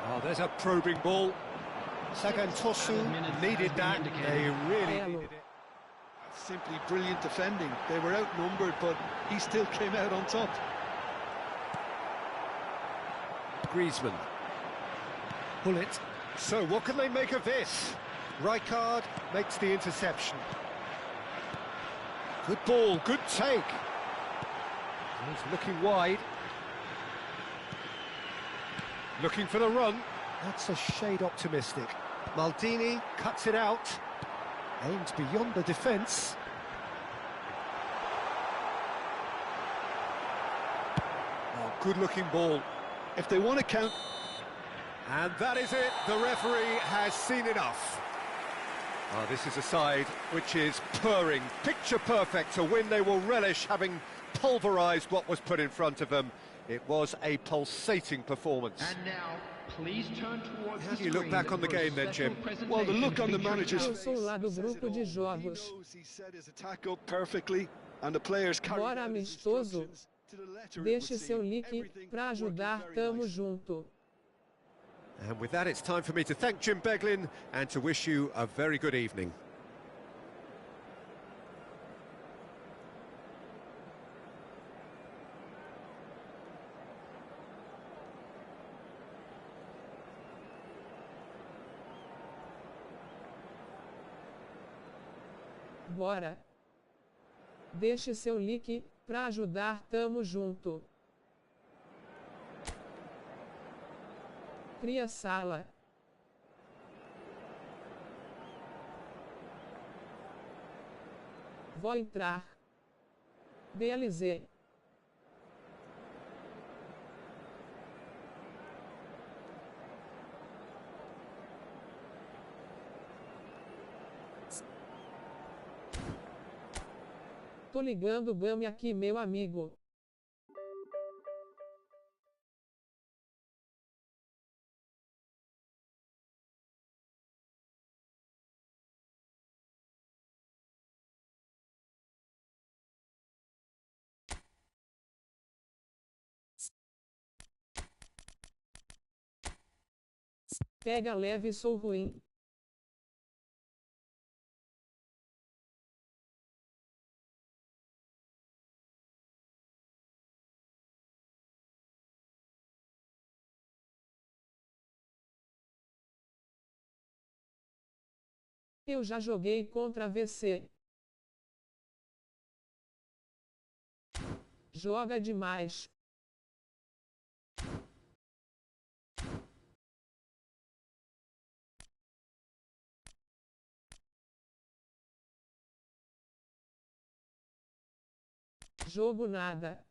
Oh, there's a probing ball. Sagantosu needed that. They really needed it. Simply brilliant defending. They were outnumbered, but he still came out on top. Griezmann. Hullet. So what can they make of this? Rijkaard makes the interception. Good ball, good take. He's looking wide. Looking for the run. That's a shade optimistic. Maldini cuts it out. Aims beyond the defence. Oh, good-looking ball. If they want to count... And that is it. The referee has seen enough. Oh, this is a side which is purring, picture perfect. To win, they will relish having pulverised what was put in front of them. It was a pulsating performance. And now, please turn towards How do you look back on the game then, Jim? Well, the look on the manager's Eu sou lá do grupo de jogos. He set his attack up perfectly, and the players carried Bora out his amistoso. instructions to the letter, it Deixe would seu seem. like Everything para working ajudar, very tamo nice. junto. And with that, it's time for me to thank Jim Beglin and to wish you a very good evening. Bora. Deixe seu like para ajudar, tamo junto. Cria sala. Vou entrar. Beleza. Tô ligando Bami aqui, meu amigo. Pega leve, sou ruim. Eu já joguei contra VC. Joga demais. Jogo nada.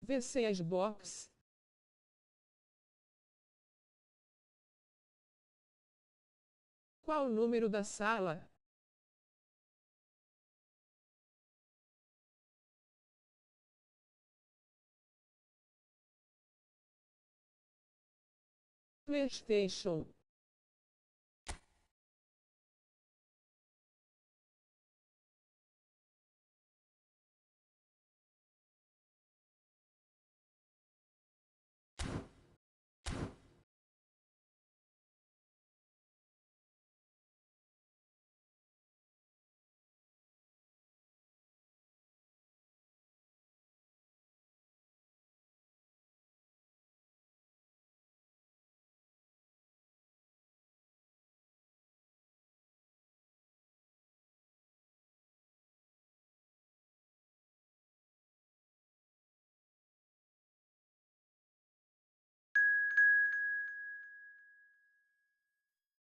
VC as box. Qual o número da sala? PlayStation.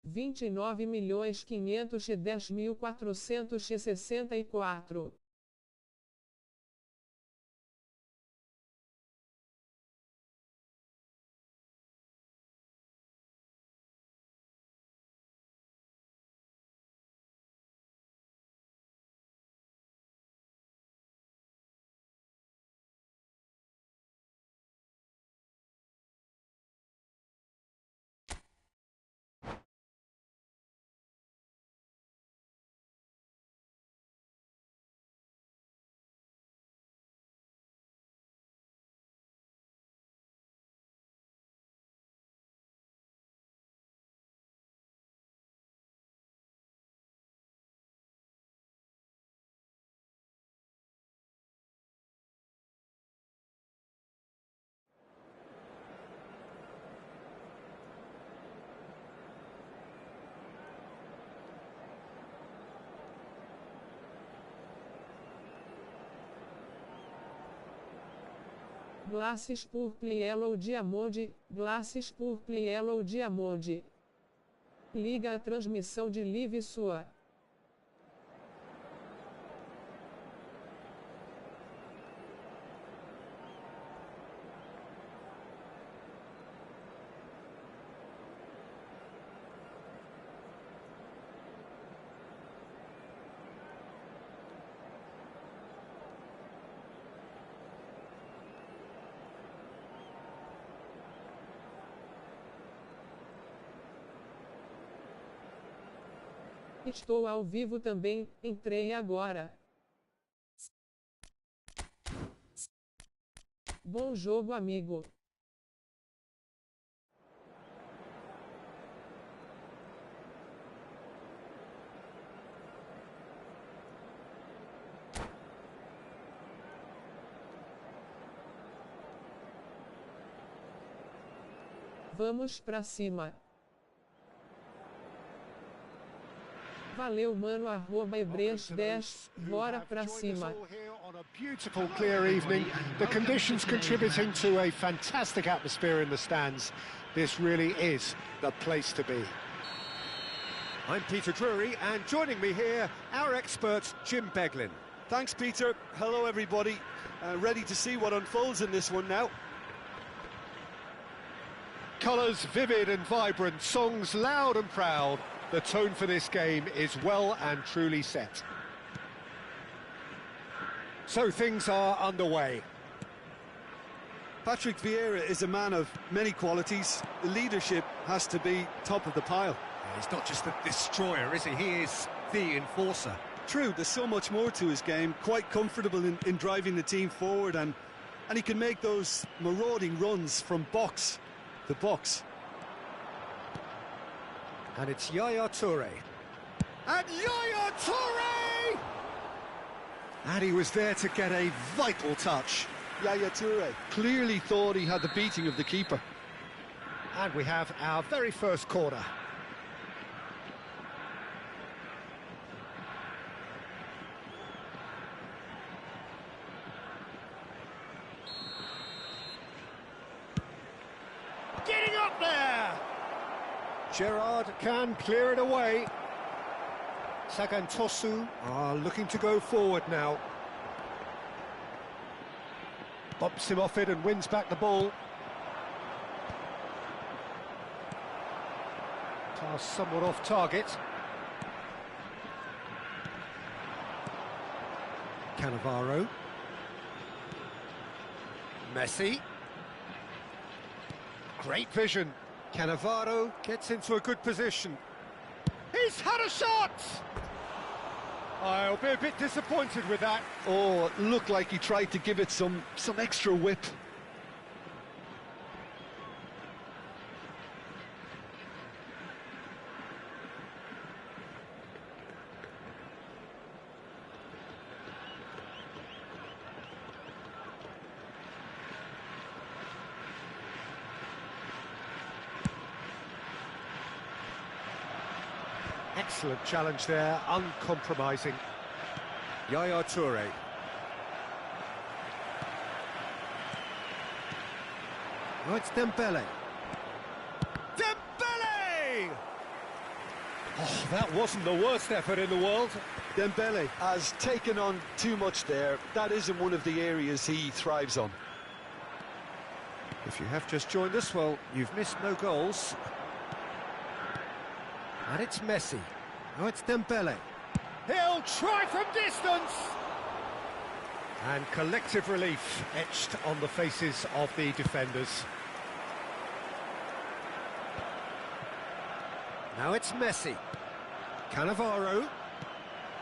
R$ 29.510.464. Glasses Purple Yellow Diamond, Glasses Purple Yellow Diamond. Liga a transmissão de LiveeSoa. Estou ao vivo também, entrei agora. Bom jogo, amigo. Vamos pra cima. Valeu, mano, @ebres10, bora pra cima. On a beautiful clear evening, the conditions contributing to a fantastic atmosphere in the stands. This really is the place to be. I'm Peter Drury, and joining me here, our expert, Jim Beglin. Thanks, Peter. Hello, everybody. Ready to see what unfolds in this one now. Colours vivid and vibrant, songs loud and proud. The tone for this game is well and truly set. So things are underway. Patrick Vieira is a man of many qualities. The leadership has to be top of the pile. He's not just the destroyer, is he? He is the enforcer. True, there's so much more to his game. Quite comfortable in driving the team forward, and he can make those marauding runs from box to box. And it's Yaya Toure. And Yaya Toure! And he was there to get a vital touch. Yaya Toure clearly thought he had the beating of the keeper. And we have our very first corner. Getting up there! Gerrard can clear it away. Sagantosu are looking to go forward now. Bumps him off it and wins back the ball. Pass somewhat off target. Cannavaro. Messi. Great vision. Cannavaro gets into a good position. He's had a shot! I'll be a bit disappointed with that. Oh, it looked like he tried to give it some extra whip. Excellent challenge there, uncompromising. Yaya Toure. Oh, it's Dembele. Dembele! Oh, that wasn't the worst effort in the world. Dembele has taken on too much there. That isn't one of the areas he thrives on. If you have just joined us, well, you've missed no goals. And it's Messi. Oh, it's Dembele. He'll try from distance! And collective relief etched on the faces of the defenders. Now it's Messi. Cannavaro.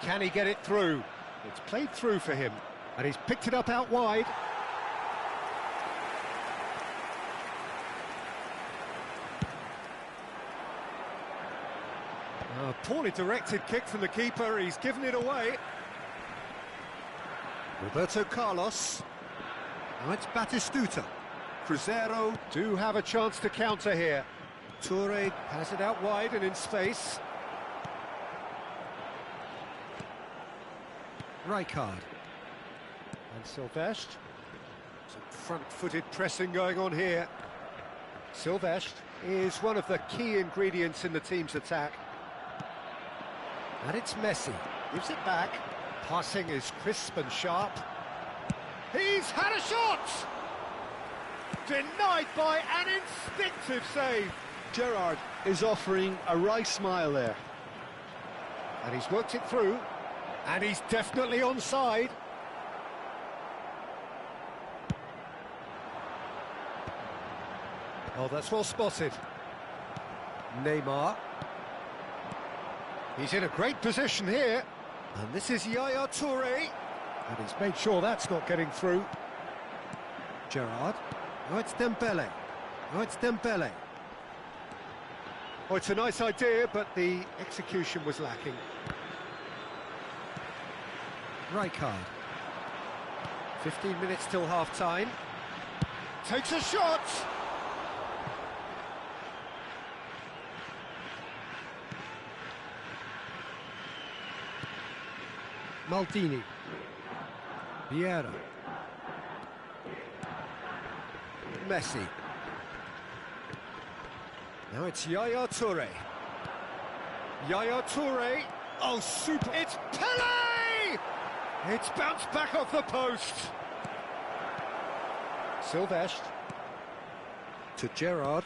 Can he get it through? It's played through for him, and he's picked it up out wide. A poorly directed kick from the keeper, he's given it away. Roberto Carlos. Now it's Batistuta. Cruzeiro do have a chance to counter here. Toure has it out wide and in space. Rijkaard. And Silvestre. Some front-footed pressing going on here. Silvestre is one of the key ingredients in the team's attack. And it's Messi, gives it back, passing is crisp and sharp. He's had a shot! Denied by an instinctive save. Gerrard is offering a wry smile there. And he's worked it through, and he's definitely onside. Oh, that's well spotted. Neymar. He's in a great position here, and this is Yaya Toure, and he's made sure that's not getting through. Gerrard. Oh, it's Dembele. Oh, it's Dembele. Oh, it's a nice idea, but the execution was lacking. Rijkaard. 15 minutes till half-time. Takes a shot! Maldini. Vieira. Messi. Now it's Yaya Toure. Yaya Toure. Oh, super. It's Pelé! It's bounced back off the post. Silvestre. To Gerrard.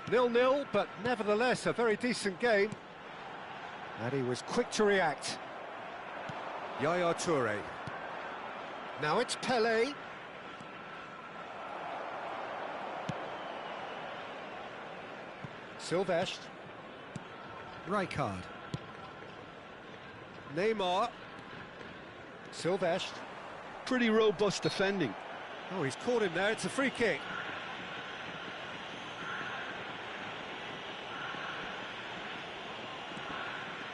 0-0, but nevertheless a very decent game. And he was quick to react. Yaya Toure. Now it's Pelé. Silvestre. Rijkaard. Neymar. Silvestre. Pretty robust defending. Oh, he's caught him there. It's a free kick.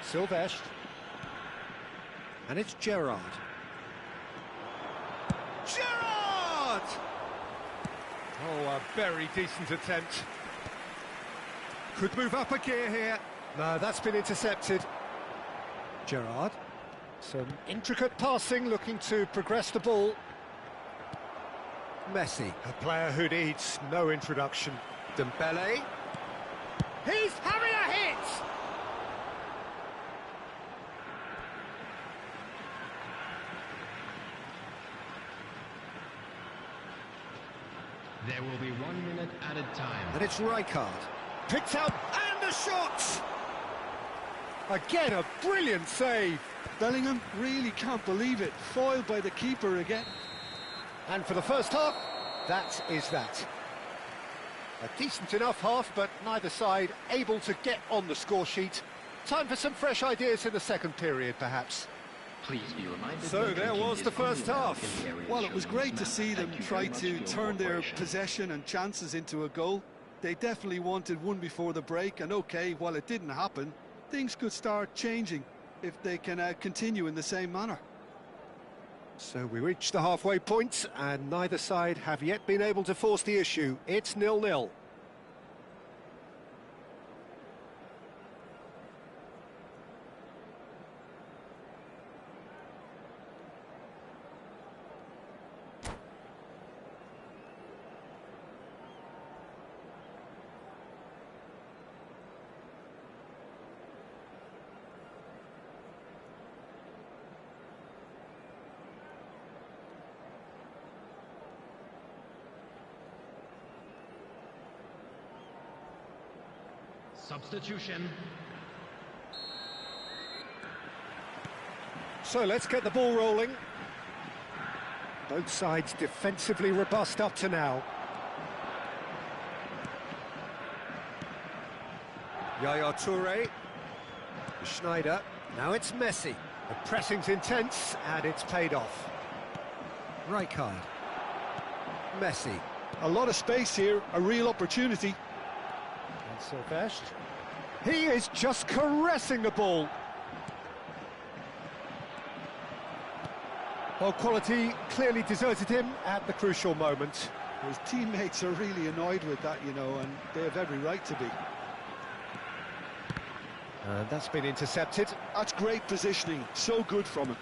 Silvestre. And it's Gerrard. Gerrard! Oh, a very decent attempt. Could move up a gear here. No, that's been intercepted. Gerrard. Some intricate passing, looking to progress the ball. Messi, a player who needs no introduction. Dembele. He's having a hit! There will be 1 minute added time. And it's Rijkaard. Picked out, and a shot! Again, a brilliant save. Bellingham really can't believe it. Foiled by the keeper again. And for the first half, that is that. A decent enough half, but neither side able to get on the score sheet. Time for some fresh ideas in the second period, perhaps. Please be reminded. So there was the first half. Well, it was great to see them try to turn their possession and chances into a goal. They definitely wanted one before the break, and okay, while it didn't happen, things could start changing if they can continue in the same manner. So we reached the halfway point, and neither side have yet been able to force the issue. It's 0-0. Substitution. So let's get the ball rolling. Both sides defensively robust up to now. Yaya Toure. Schneider. Now it's Messi. The pressing's intense, and it's paid off. Rijkaard. Messi. A lot of space here, a real opportunity. And Sylvestre. He is just caressing the ball. Well, quality clearly deserted him at the crucial moment. His teammates are really annoyed with that, you know, and they have every right to be. And that's been intercepted. That's great positioning, so good from him.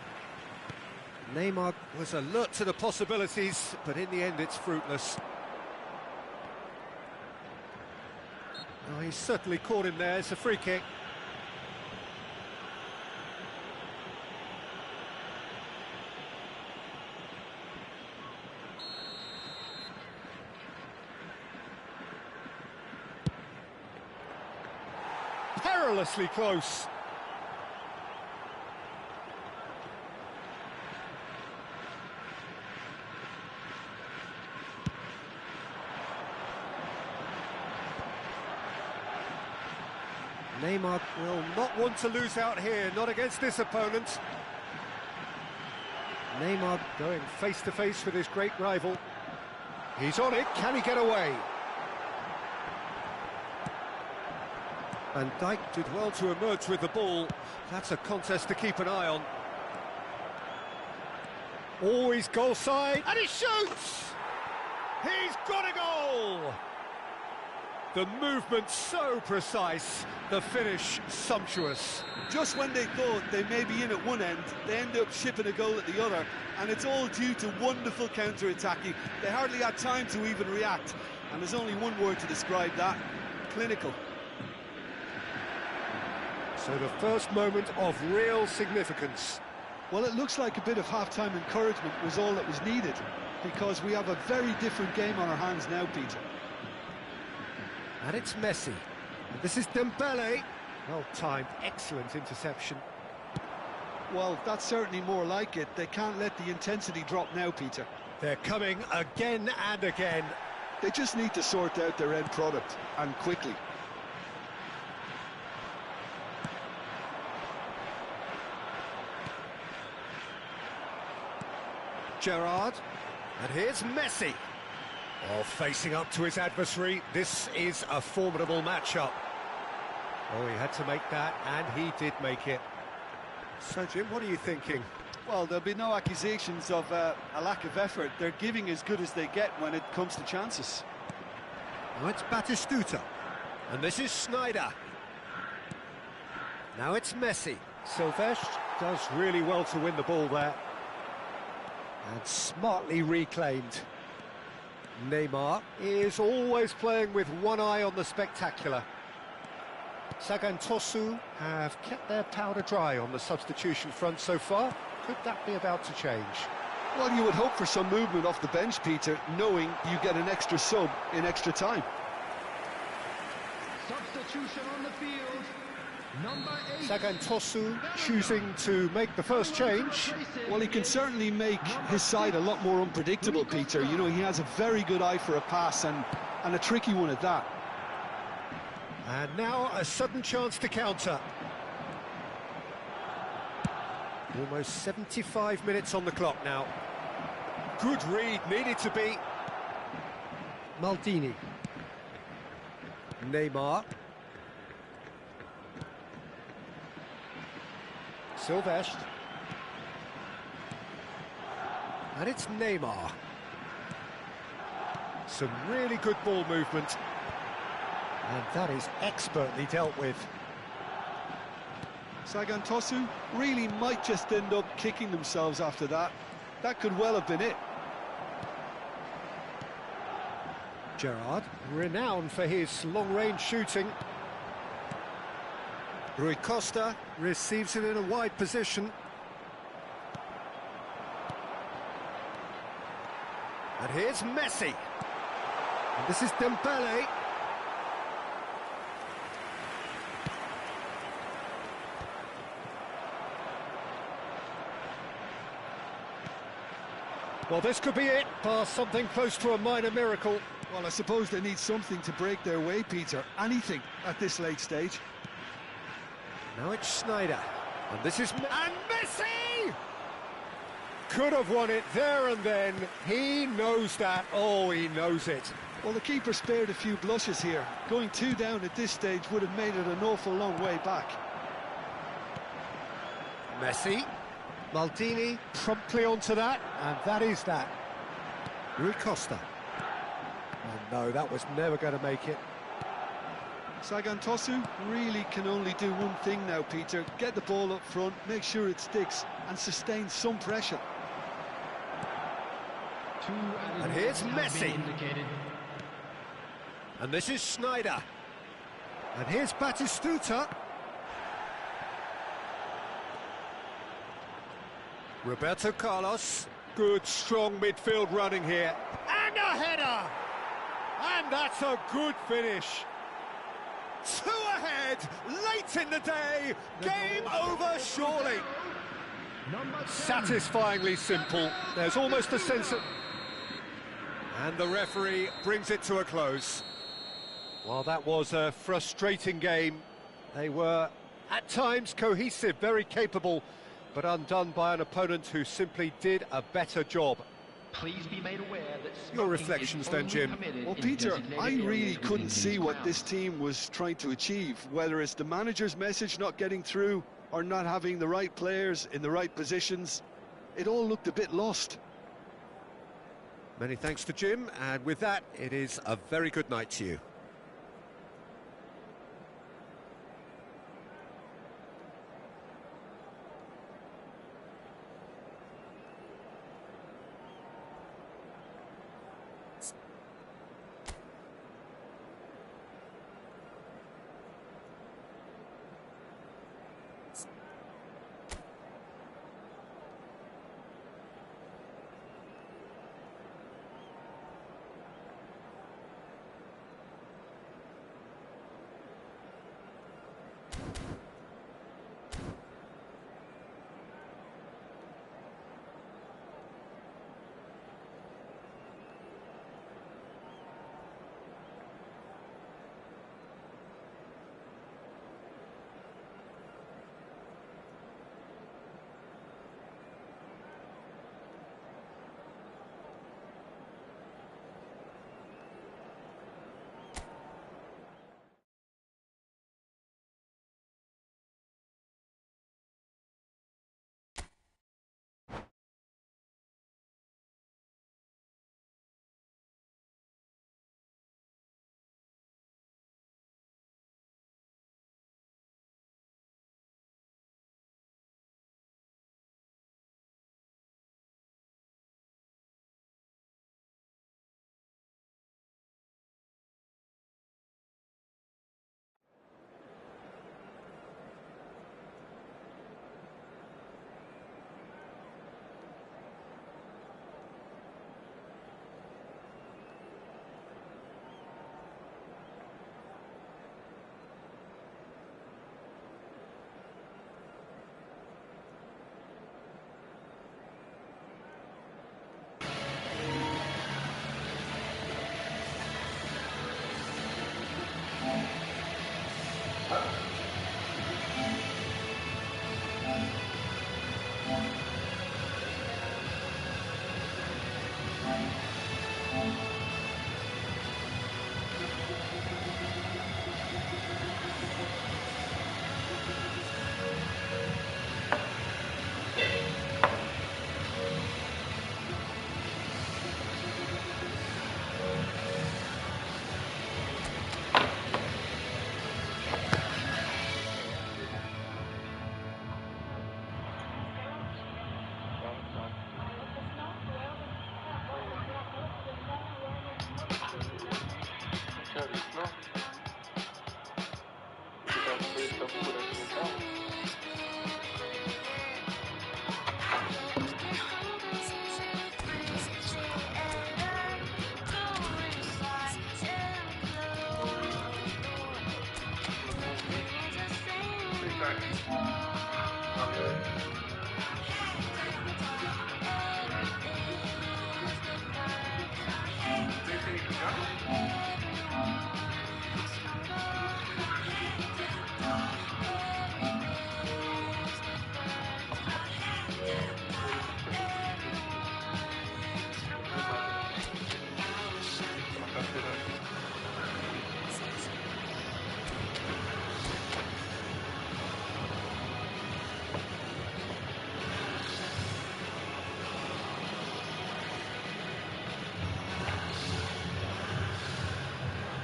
Neymar was alert to the possibilities, but in the end it's fruitless. Oh, he's certainly caught him there. It's a free kick. Perilously close. Neymar will not want to lose out here, not against this opponent. Neymar going face-to-face with his great rival. He's on it, can he get away? Van Dijk did well to emerge with the ball. That's a contest to keep an eye on. Always goal side, and he shoots! He's got a goal! The movement so precise, the finish sumptuous. Just when they thought they may be in at one end, they end up shipping a goal at the other, and it's all due to wonderful counter-attacking. They hardly had time to even react, and there's only one word to describe that: clinical. So the first moment of real significance. Well, it looks like a bit of half-time encouragement was all that was needed, because we have a very different game on our hands now, Peter. And it's Messi. And this is Dembele. Well-timed, excellent interception. Well, that's certainly more like it. They can't let the intensity drop now, Peter. They're coming again and again. They just need to sort out their end product, and quickly. Gerrard. And here's Messi. Oh, facing up to his adversary, this is a formidable matchup. Oh, he had to make that, and he did make it. So, Jim, what are you thinking? Well, there'll be no accusations of a lack of effort. They're giving as good as they get when it comes to chances. Now it's Batistuta. And this is Schneider. Now it's Messi. Sylvestre does really well to win the ball there. And smartly reclaimed. Neymar is always playing with one eye on the spectacular. Sagan Tosu have kept their powder dry on the substitution front so far. Could that be about to change? Well, you would hope for some movement off the bench, Peter, knowing you get an extra sub in extra time. Substitution on the field. Number 8. Sagantosu choosing to make the first change. Well, he can certainly make his side a lot more unpredictable, Peter. You know, he has a very good eye for a pass and a tricky one at that. And now a sudden chance to counter. Almost 75 minutes on the clock now. Good read, needed to be. Maldini. Neymar. Silvestre. And it's Neymar. Some really good ball movement. And that is expertly dealt with. Sagantosu really might just end up kicking themselves after that. That could well have been it. Gerrard, renowned for his long-range shooting. Rui Costa receives it in a wide position. And here's Messi. And this is Dembele. Well, this could be it, past something close to a minor miracle. Well, I suppose they need something to break their way, Peter. Anything at this late stage. Now it's Sneijder. And this is... And Messi! Could have won it there and then. He knows that. Oh, he knows it. Well, the keeper spared a few blushes here. Going 2 down at this stage would have made it an awful long way back. Messi. Maldini promptly onto that, and that is that. Rui Costa. Oh no, that was never going to make it. Sagantosu really can only do one thing now, Peter. Get the ball up front, make sure it sticks, and sustain some pressure. And here's Messi. And this is Sneijder. And here's Batistuta. Roberto Carlos. Good, strong midfield running here. And a header! And that's a good finish. 2 ahead, late in the day. Game over, surely. Satisfyingly simple. There's almost a sense of... And the referee brings it to a close. Well, that was a frustrating game. They were, at times, cohesive, very capable, but undone by an opponent who simply did a better job. Please be made aware that your reflections then, Jim. Well, Peter, I really couldn't see what this team was trying to achieve, whether it's the manager's message not getting through or not having the right players in the right positions. It all looked a bit lost. Many thanks to Jim, and with that, it is a very good night to you.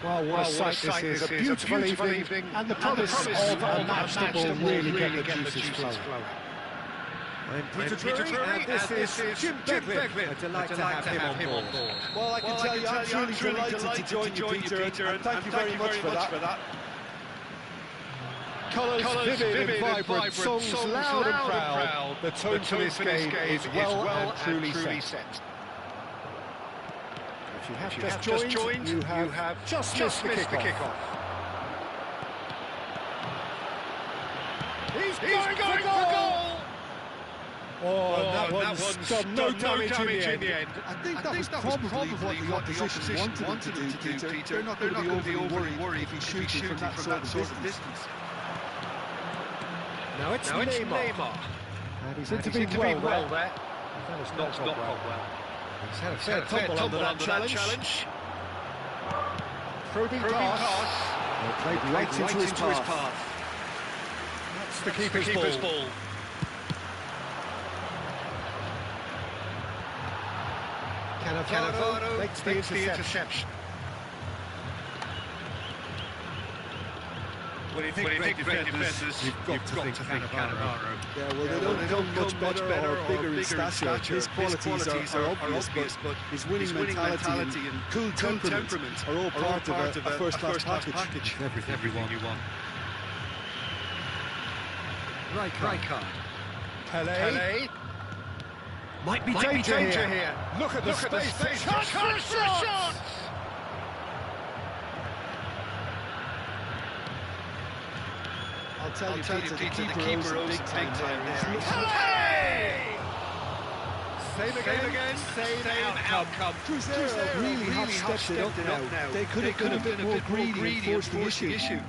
Well, what a sight this is. A beautiful evening, and the promise of a match that will really get the juices flowing. I'm Peter Drury, and this is Jim Beglin. A delight to have him on board. Well, I can tell you, I'm truly delighted to join you, Peter, and thank you very much for that. Colours vivid and vibrant, songs loud and proud. The tone for this game is well and truly set. If you have just joined, you have just missed the kick-off. He's going for goal! Oh, that one's done no damage in the end. I think that was probably what the opposition wanted him to do, Peter. They're not going to be overly worried if he's shooting from that sort of distance. Now it's Neymar. And he's intervened well there. That has not gone well. He's had a fair tumble under that challenge. Probing pass. Played right into his path. That's the keeper's ball. Cannavaro makes the interception. When you think great defenders, you've got to think Cannavaro. Yeah, well, they don't come much better or bigger in stature. His qualities are obvious, but his winning mentality and cool temperament are all part of a first-class package. Everything you want. Rijkaard. Pelé. Might be danger here. Look at the space. Chance for a shot! I'll tell you, Peter, the keeper owes big time there. Same again, same outcome. Cruzeiro really have stepped it up now. They could have been more greedy and forced the issue.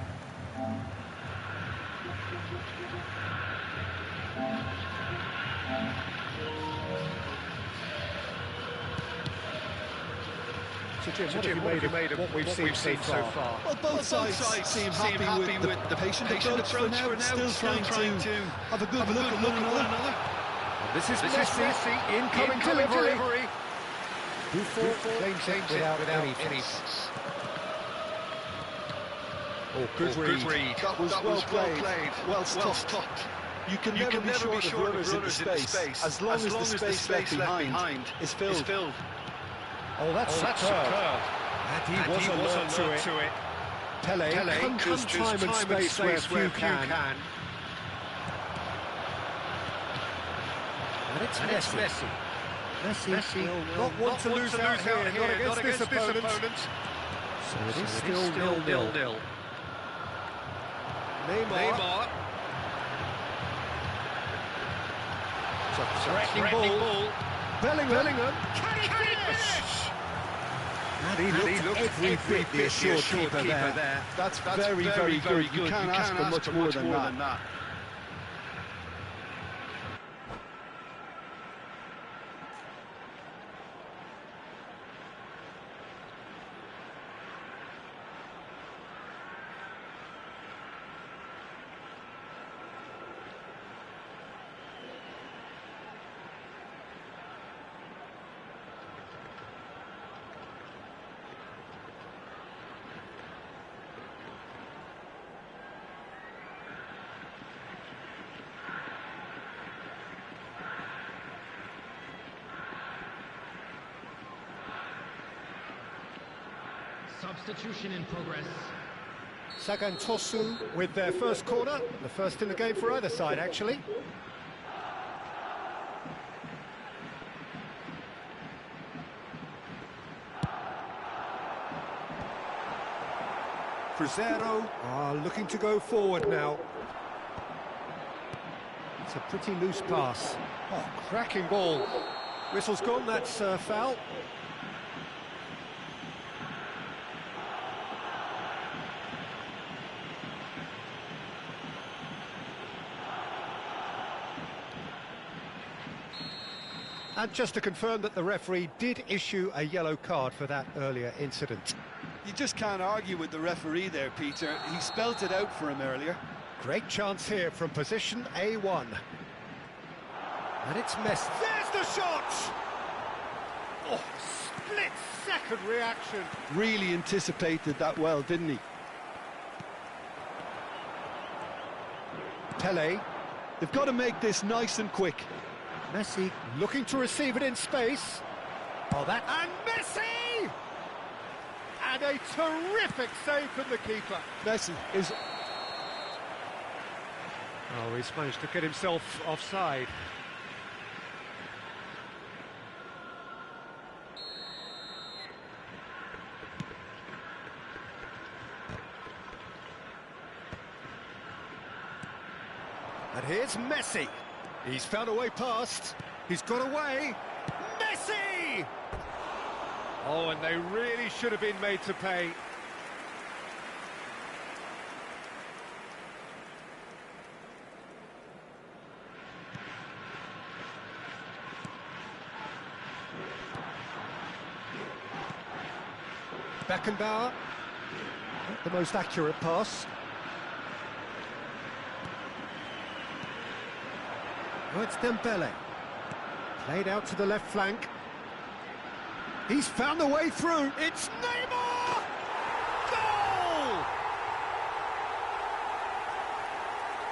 So Jim, what have you made of what we've seen so far? Well, both sides seem happy with the patient approach for now, still trying to have a good look at one another. This is Messi, incoming delivery. Buffon claims it without any fuss. Oh, good read. That was well played, well stopped. You can never be short of runners in the space, as long as the space left behind is filled. Oh, that's superb. And he was alert to it. Pelé conjures time and space where few can. And it's Messi. Messi will not want to lose out here, not against this opponent. So it is still 0-0. Neymar. It's a threatening ball. Bellingham. Can he finish? And he looked every bit the assured keeper there. That's very, very good. You can't ask for much more than that. Substitution in progress. Sagan Tosu with their first corner, the first in the game for either side, actually. Cruzeiro are looking to go forward now. It's a pretty loose pass. Oh, cracking ball. Whistle's gone, that's foul. And just to confirm that the referee did issue a yellow card for that earlier incident. You just can't argue with the referee there, Peter. He spelt it out for him earlier. Great chance here from position A1. And it's Messi. There's the shot! Oh, split-second reaction. Really anticipated that well, didn't he? Pele. They've got to make this nice and quick. Messi looking to receive it in space. Oh, that... And Messi! And a terrific save from the keeper. Messi is... Oh, he's managed to get himself offside. And here's Messi. He's found a way past. He's got away. Messi! Oh, and they really should have been made to pay. Beckenbauer. Not the most accurate pass. Oh, it's Dembele. Played out to the left flank. He's found the way through. It's Neymar! Goal!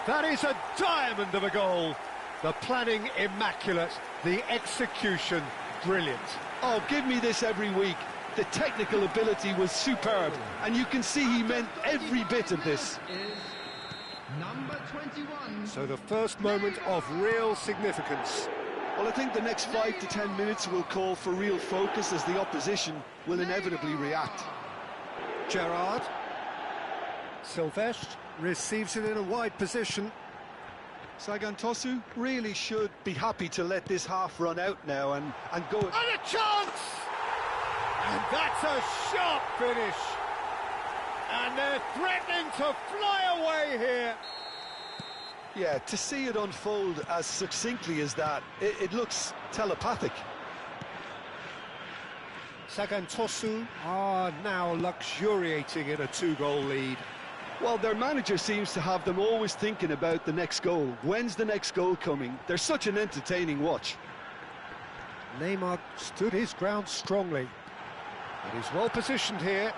That is a diamond of a goal. The planning immaculate, the execution brilliant. Oh, give me this every week. The technical ability was superb, and you can see he meant every bit of this. Number 21. So the first moment of real significance. Well, I think the next 5 to 10 minutes will call for real focus as the opposition will inevitably react. Gerrard. Silvestre receives it in a wide position. Sagan Tosu really should be happy to let this half run out now and go... And a chance! And that's a sharp finish. And they're threatening to fly away here. Yeah, to see it unfold as succinctly as that, it looks telepathic. Sagan Tosu are now luxuriating in a 2-goal lead. Well, their manager seems to have them always thinking about the next goal. When's the next goal coming? They're such an entertaining watch. Neymar stood his ground strongly. But he's well positioned here.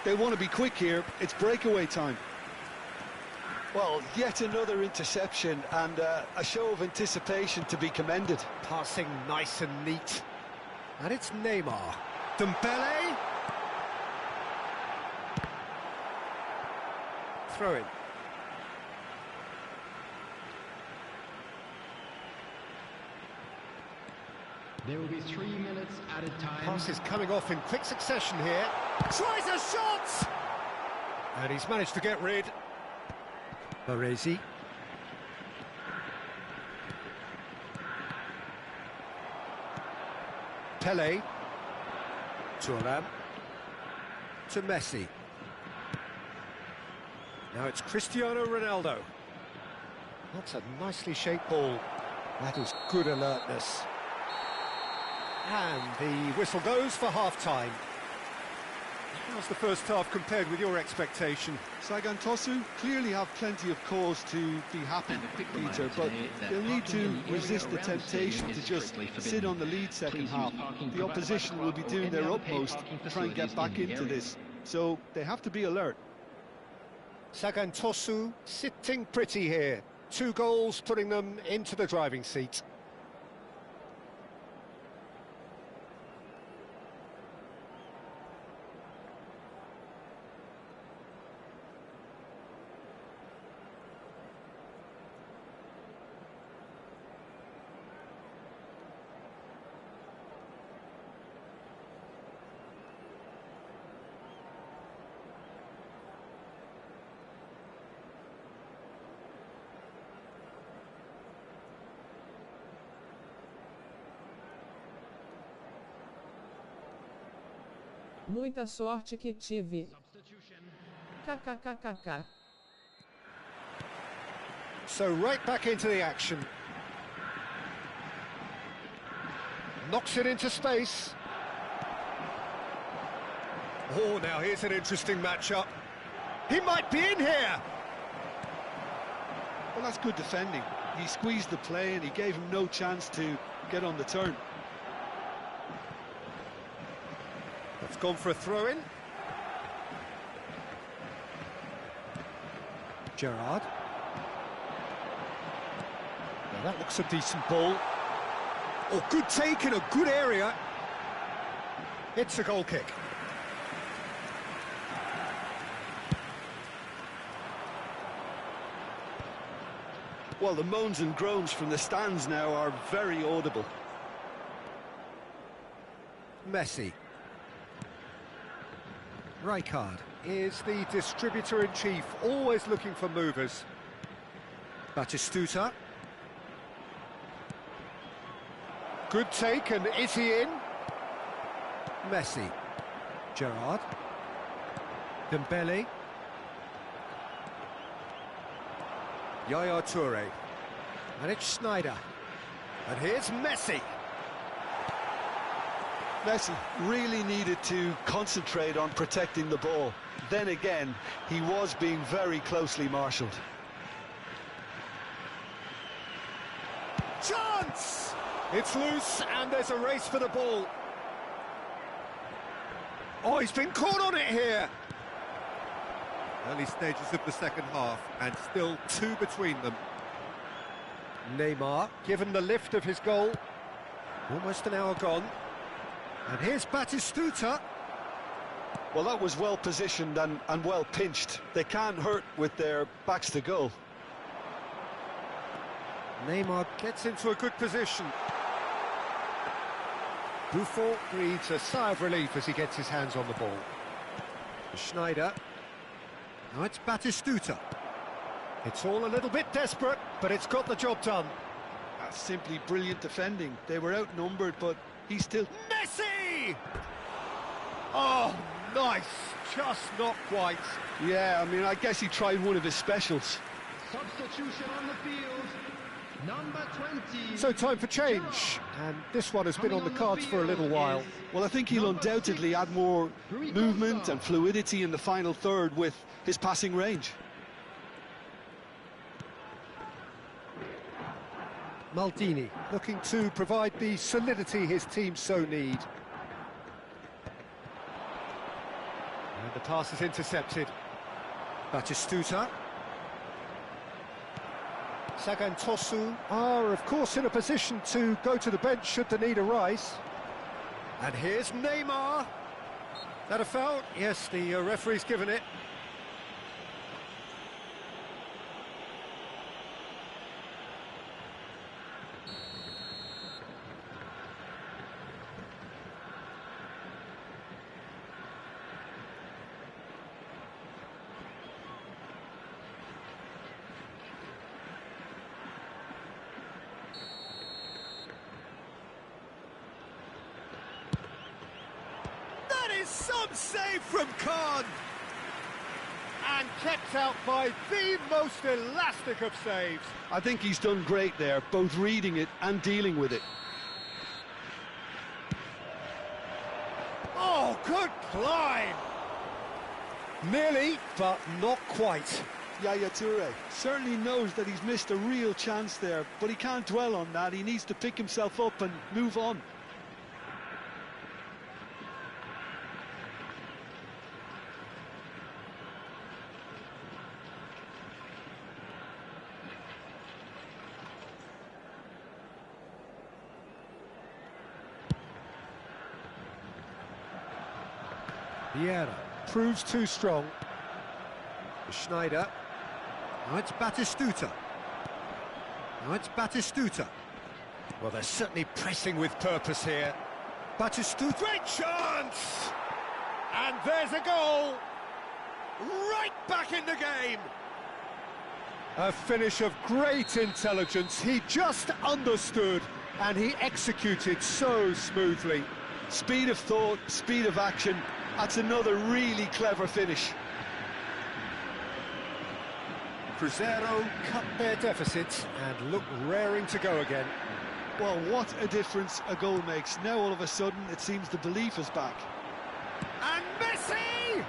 They want to be quick here. It's breakaway time. Well, yet another interception and a show of anticipation to be commended. Passing nice and neat. And it's Neymar. Dembele. Throw in. There will be 3 minutes at a time. Pass is coming off in quick succession here. Tries a shot! And he's managed to get rid. Baresi. Pele. Thuram. To Messi. Now it's Cristiano Ronaldo. That's a nicely shaped ball. That is good alertness. And the whistle goes for half-time. How's the first half compared with your expectation? Sagan Tosu clearly have plenty of cause to be happy, Peter, but they'll need to resist the temptation to just sit on the lead second half. The opposition will be doing their utmost to try and get back into this, so they have to be alert. Sagan Tosu sitting pretty here. 2 goals putting them into the driving seat. Muita sorte que tive. KKKKK. So right back into the action. Knocks it into space. Oh, now here's an interesting matchup. He might be in here. Well, that's good defending. He squeezed the play and he gave him no chance to get on the turn. It's gone for a throw-in. Gerrard. Now that looks a decent ball. Oh, good take in a good area. It's a goal kick. Well, the moans and groans from the stands now are very audible. Messi. Rijkaard is the distributor-in-chief, always looking for movers. Batistuta. Good take, and is he in? Messi. Gerrard. Dembele. Yaya Toure. And it's Schneider. And here's Messi. Messi really needed to concentrate on protecting the ball. Then again, he was being very closely marshalled. Chance! It's loose, and there's a race for the ball. Oh, he's been caught on it here. Early stages of the second half, and still 2 between them. Neymar, given the lift of his goal. Almost an hour gone. And here's Batistuta. Well, that was well positioned and well pinched. They can't hurt with their backs to goal. Neymar gets into a good position. Buffon breathes a sigh of relief as he gets his hands on the ball. Schneider. Now it's Batistuta. It's all a little bit desperate, but it's got the job done. That's simply brilliant defending. They were outnumbered, but he still... Messi! Oh, nice. Just not quite. Yeah, I mean, I guess he tried one of his specials. Substitution on the field. Number 20. So time for change, and this one has been on the cards for a little while. Well, I think he'll undoubtedly add more movement and fluidity in the final third with his passing range. Maldini looking to provide the solidity his team so need. And the pass is intercepted. Batistuta. Sagan Tosu are, of course, in a position to go to the bench should the need arise. And here's Neymar. That a foul? Yes, the referee's given it. Some save from Khan! And kept out by the most elastic of saves. I think he's done great there, both reading it and dealing with it. Oh, good climb! Nearly, but not quite. Yaya Toure certainly knows that he's missed a real chance there, but he can't dwell on that. He needs to pick himself up and move on. Vieira proves too strong. Schneider. Now it's Batistuta. Now it's Batistuta. Well, they're certainly pressing with purpose here. Batistuta. Great chance! And there's a goal! Right back in the game! A finish of great intelligence. He just understood and he executed so smoothly. Speed of thought, speed of action. That's another really clever finish. Cruzeiro cut their deficit and look raring to go again. Well, what a difference a goal makes. Now all of a sudden it seems the belief is back. And Messi!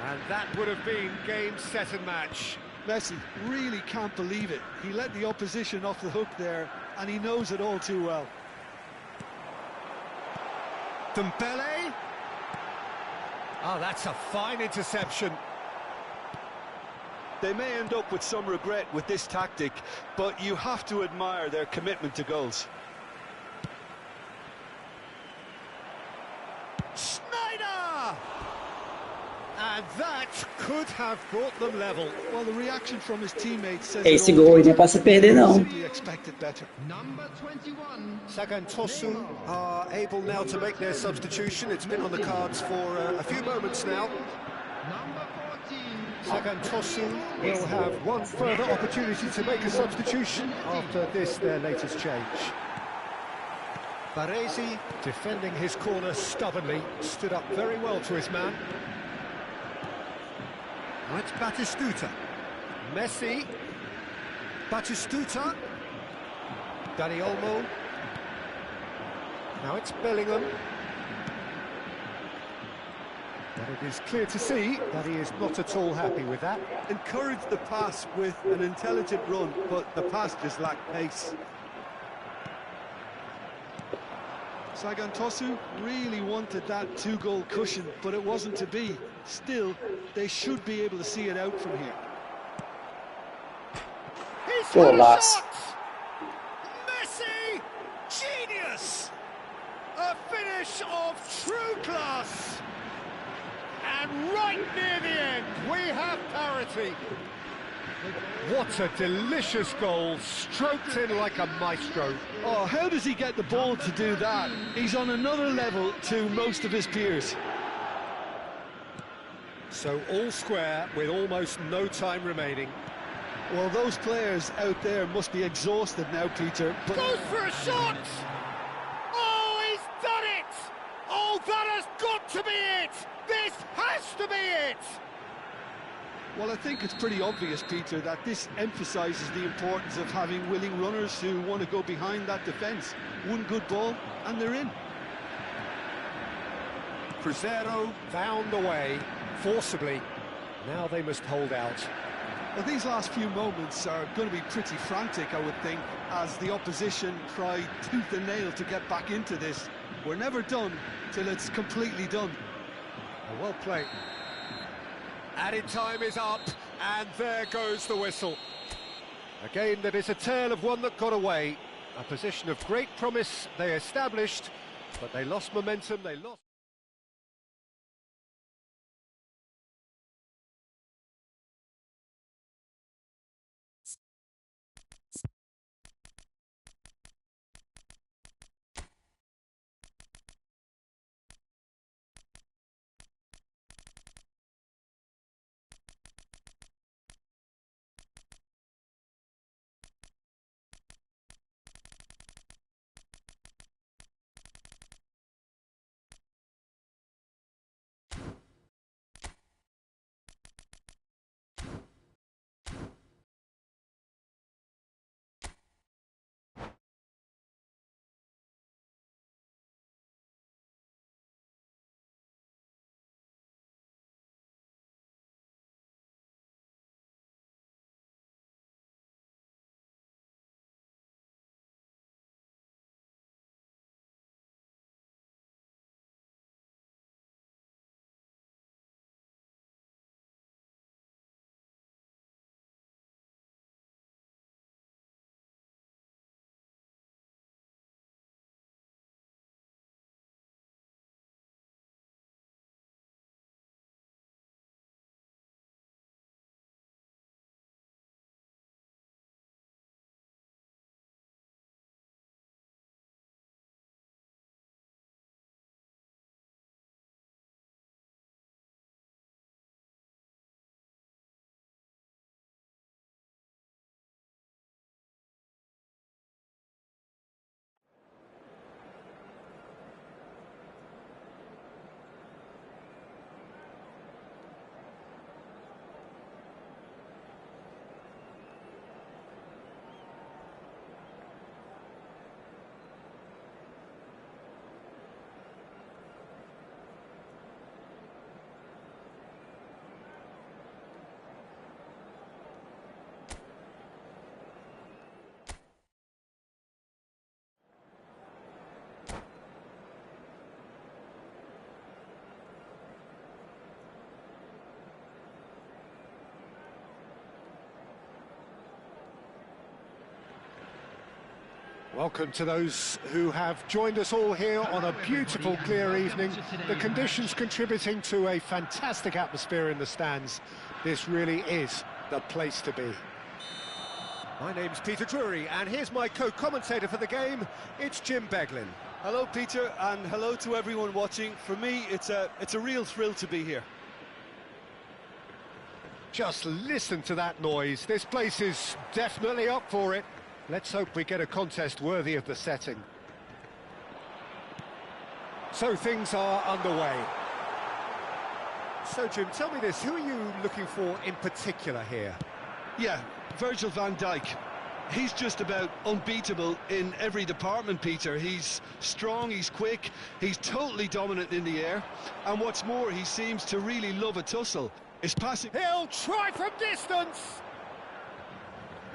And that would have been game, set and match. Messi really can't believe it. He let the opposition off the hook there and he knows it all too well. Dembele. Oh, that's a fine interception. They may end up with some regret with this tactic, but you have to admire their commitment to goals. Schneider! And that could have brought them level. Well, the reaction from his teammates says Esse gol aí não é pra se perder, não. simply expected better. Number 21. Sagan Tosun are able now to make their substitution. It's been on the cards for a few moments now. Number 14. Sagan Tosun will have one further opportunity to make a substitution after this, their latest change. Baresi, defending his corner stubbornly, stood up very well to his man. Now it's Batistuta. Messi. Batistuta. Dani Olmo. Now it's Bellingham. But it is clear to see that he is not at all happy with that. Encouraged the pass with an intelligent run, but the pass just lacked pace. Sagan Tosun really wanted that two-goal cushion, but it wasn't to be. Still, they should be able to see it out from here. He's got a Golaço. shot! Messi! Genius! A finish of true class! And right near the end, we have parity. What a delicious goal, stroked in like a maestro. Oh, how does he get the ball to do that? He's on another level to most of his peers. So all square with almost no time remaining. Well, those players out there must be exhausted now, Peter. But Goes for a shot! Oh, he's done it! Oh, that has got to be it! This has to be it! well, I think it's pretty obvious, Peter, that this emphasises the importance of having willing runners who want to go behind that defence. One good ball, and they're in. Cruzeiro found a way, forcibly. Now they must hold out. Well, these last few moments are going to be pretty frantic, I would think, as the opposition try tooth and nail to get back into this. We're never done till it's completely done. Well played. Added time is up, and there goes the whistle. A game that is a tale of one that got away. A position of great promise they established, but they lost momentum, they lost... Welcome to those who have joined us all here on a beautiful, clear evening. The conditions contributing to a fantastic atmosphere in the stands. This really is the place to be. My name's Peter Drury, and here's my co-commentator for the game. It's Jim Beglin. Hello, Peter, and hello to everyone watching. For me, it's a real thrill to be here. Just listen to that noise. This place is definitely up for it. Let's hope we get a contest worthy of the setting. So things are underway. So, Jim, tell me this, who are you looking for in particular here? Yeah, Virgil van Dijk. He's just about unbeatable in every department, Peter. He's strong, he's quick, he's totally dominant in the air. And what's more, he seems to really love a tussle. His passing... He'll try from distance!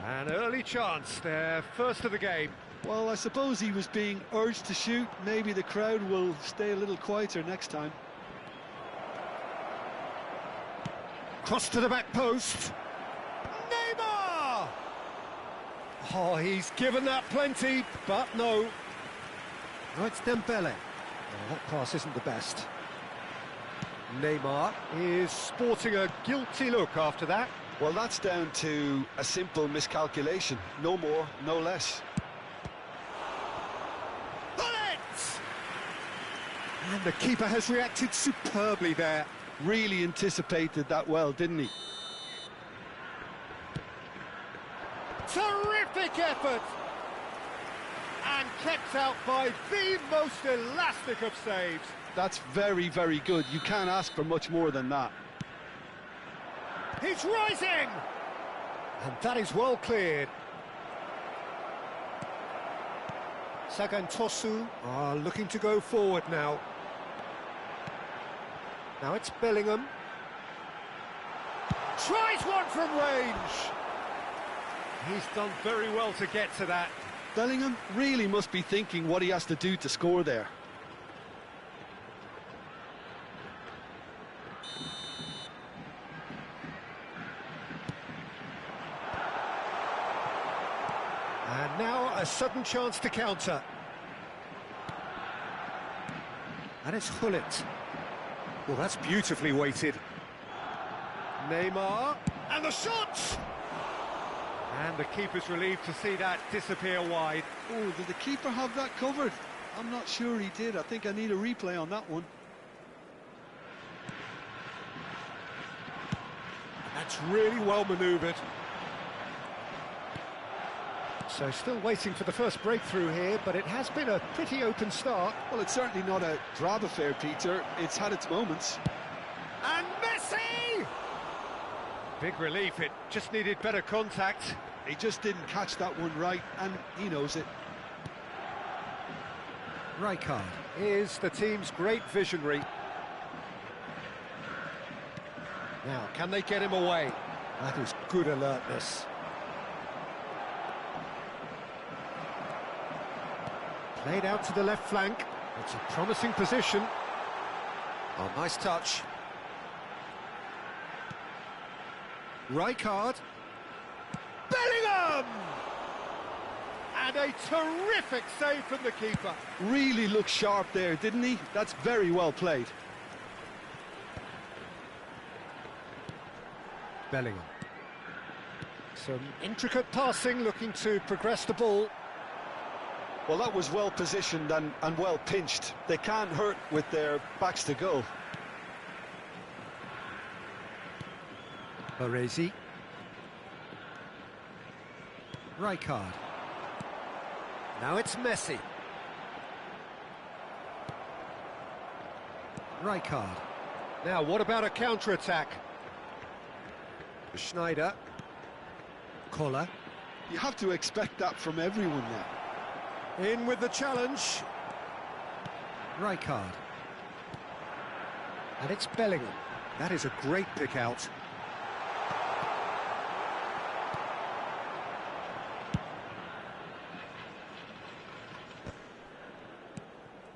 An early chance there, first of the game. Well, I suppose he was being urged to shoot. Maybe the crowd will stay a little quieter next time. Cross to the back post. Neymar! Oh, he's given that plenty, but no. No, it's Dembele. Oh, that pass isn't the best. Neymar is sporting a guilty look after that. Well, that's down to a simple miscalculation. No more, no less. Bullet! And the keeper has reacted superbly there. Really anticipated that well, didn't he? Terrific effort! And kept out by the most elastic of saves. That's very, very good. You can't ask for much more than that. He's rising! And that is well cleared. Sagan Tosu are looking to go forward now. Now it's Bellingham. Tries one from range! He's done very well to get to that. Bellingham really must be thinking what he has to do to score there. And now a sudden chance to counter. And it's Hullet. Well, that's beautifully weighted. Neymar, and the shot! And the keeper's relieved to see that disappear wide. Oh, did the keeper have that covered? I'm not sure he did. I think I need a replay on that one. That's really well manoeuvred. So still waiting for the first breakthrough here, but it has been a pretty open start. Well, it's certainly not a drab affair, Peter. It's had its moments. And Messi! Big relief, it just needed better contact. He just didn't catch that one right, and he knows it. Rijkaard is the team's great visionary. Now, can they get him away? That is good alertness. Played out to the left flank. It's a promising position. Oh, nice touch. Rijkaard. Bellingham! And a terrific save from the keeper. Really looked sharp there, didn't he? That's very well played. Bellingham. Some intricate passing, looking to progress the ball. Well, that was well positioned and well pinched. They can't hurt with their backs to goal. Baresi. Rijkaard. Now it's Messi. Rijkaard. Now, what about a counter-attack? Schneider. Koller. You have to expect that from everyone now. In with the challenge. Rijkaard. And it's Bellingham. That is a great pick out.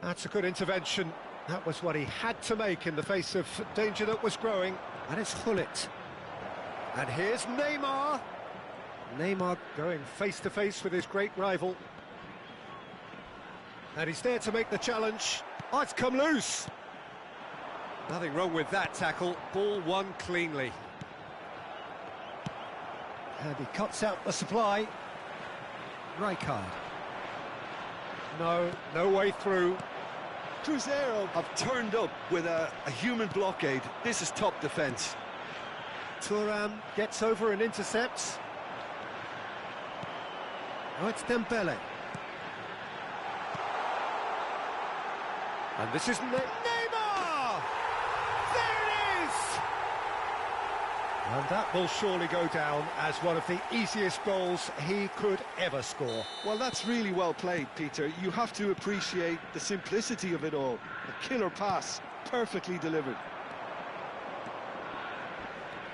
That's a good intervention. That was what he had to make in the face of danger that was growing. And it's Hullet. And here's Neymar. Neymar going face-to-face with his great rival. And he's there to make the challenge. Oh, it's come loose. Nothing wrong with that tackle. Ball won cleanly. And he cuts out the supply. Rijkaard. No way through. Cruzeiro have turned up with a human blockade. This is top defence. Thuram gets over and intercepts. Now it's Dembele. And this is Neymar! There it is! And that will surely go down as one of the easiest goals he could ever score. Well, that's really well played, Peter. You have to appreciate the simplicity of it all. A killer pass, perfectly delivered.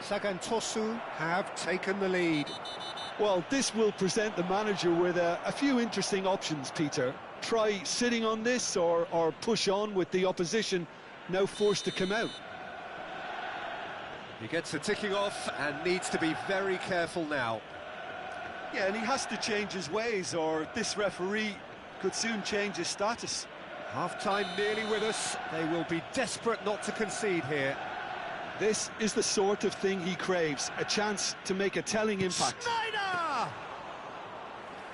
Sagan Tosu have taken the lead. Well, this will present the manager with a few interesting options, Peter. Try sitting on this or push on with the opposition now forced to come out. He gets a ticking off and needs to be very careful now. Yeah, and he has to change his ways or this referee could soon change his status. Half-time nearly with us. They will be desperate not to concede here. This is the sort of thing he craves, a chance to make a telling impact. Schneider!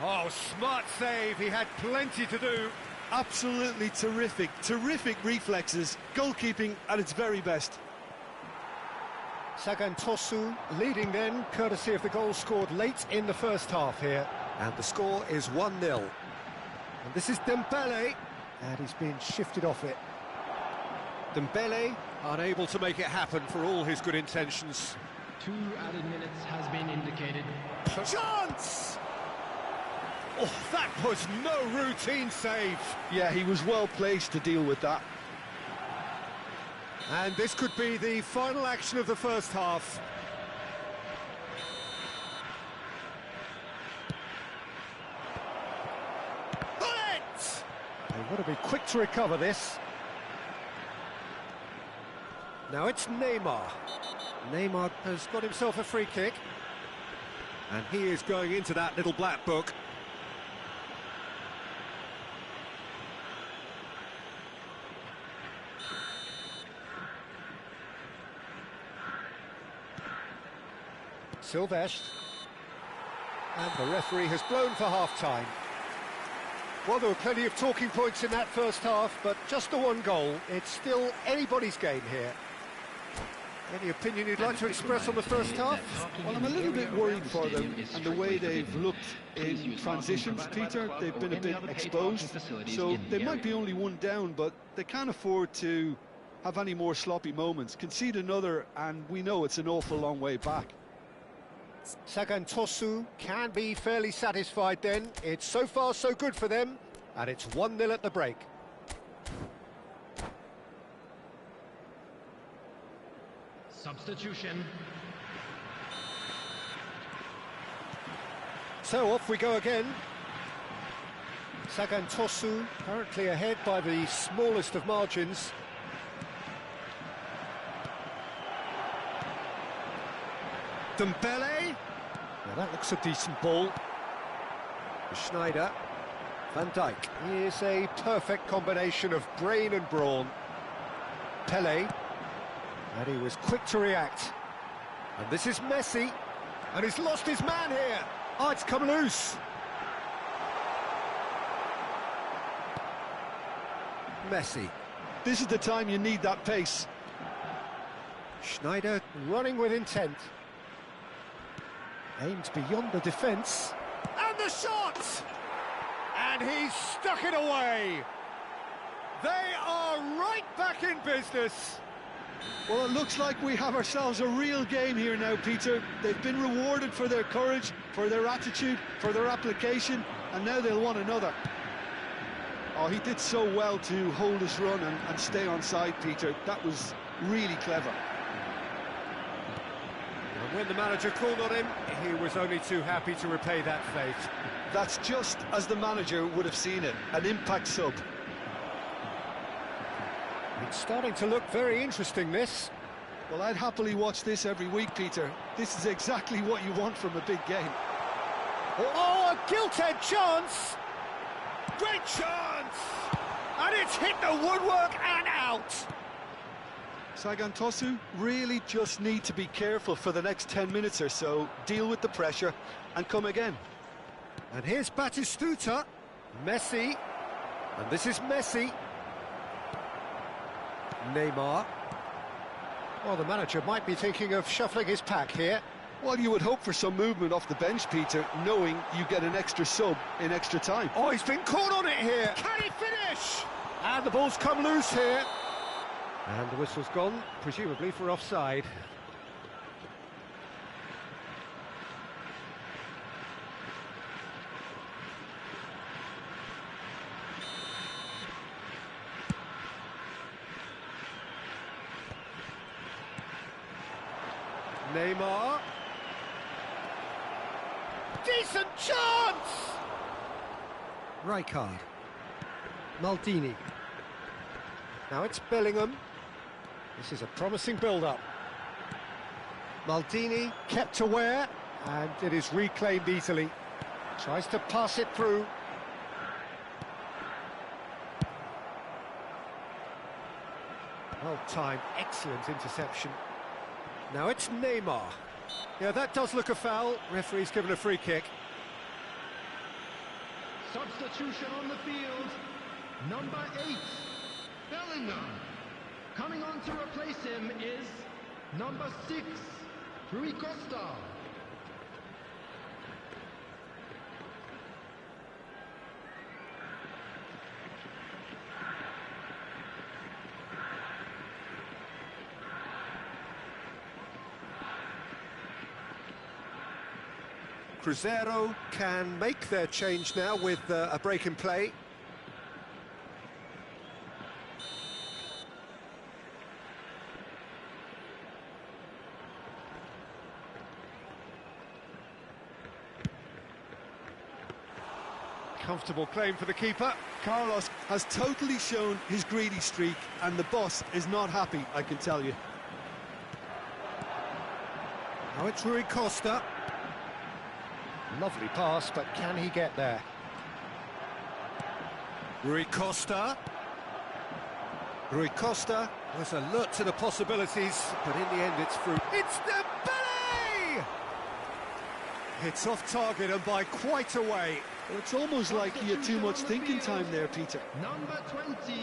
Oh, smart save, he had plenty to do. Absolutely terrific reflexes, goalkeeping at its very best. Sagan Tosu leading then, courtesy of the goal scored late in the first half here. And the score is 1-0. And this is Dembele, and he's been shifted off it. Dembele unable to make it happen for all his good intentions. 2 added minutes has been indicated. Chance! Oh, that was no routine save. Yeah, he was well placed to deal with that. And this could be the final action of the first half. Bullet! They've got to be quick to recover this. Now it's Neymar. Neymar has got himself a free kick. And he is going into that little black book. Silvestre. And the referee has blown for half-time. Well, there were plenty of talking points in that first half, but just the one goal. It's still anybody's game here. Any opinion you'd like to express on the first half? Well, I'm a little bit worried for them and the way they've looked in transitions, Peter. They've been a bit exposed, so they might be only 1 down, but they can't afford to have any more sloppy moments. Concede another, and we know it's an awful long way back. Sagan Tosu can be fairly satisfied then. It's so far so good for them, and it's 1-0 at the break. Substitution. So off we go again. Sagan Tosu currently ahead by the smallest of margins. Dembele. Now that looks a decent ball. Schneider. Van Dijk. Here's a perfect combination of brain and brawn. Pele. And he was quick to react. And this is Messi. And he's lost his man here. Oh, it's come loose. Messi. This is the time you need that pace. Schneider running with intent. Aimed beyond the defence. And the shot! And he's stuck it away. They are right back in business. Well, it looks like we have ourselves a real game here now, Peter. They've been rewarded for their courage, for their attitude, for their application, and now they'll want another. Oh, he did so well to hold his run and stay on side, Peter. That was really clever. And when the manager called on him, he was only too happy to repay that faith. That's just as the manager would have seen it, an impact sub. It's starting to look very interesting, this. Well, I'd happily watch this every week, Peter. This is exactly what you want from a big game. Oh, a gilt-edged chance! Great chance! And it's hit the woodwork and out! Sagan Tosu really just need to be careful for the next 10 minutes or so, deal with the pressure and come again. And here's Batistuta, Messi, and this is Messi. Neymar. Well, the manager might be thinking of shuffling his pack here. Well, you would hope for some movement off the bench, Peter, knowing you get an extra sub in extra time. Oh, he's been caught on it here. Can he finish? And the ball's come loose here. And the whistle's gone, presumably for offside. Neymar. Decent chance! Rijkaard. Maldini. Now it's Bellingham. This is a promising build-up. Maldini kept aware, and it is reclaimed easily. Tries to pass it through. Well-timed, excellent interception. Now it's Neymar. Yeah, that does look a foul. Referee's given a free kick. Substitution on the field. Number 8, Bellingham. Coming on to replace him is number 6, Rui Costa. Cruzeiro can make their change now with a break in play. Comfortable claim for the keeper. Carlos has totally shown his greedy streak, and the boss is not happy, I can tell you. Now it's Rui Costa. Lovely pass, but can he get there? Rui Costa. Rui Costa was alert to the possibilities, but in the end it's through. It's Dembele! It's off target and by quite a way. Well, it's almost like he had too much thinking time there, Peter. Number 20.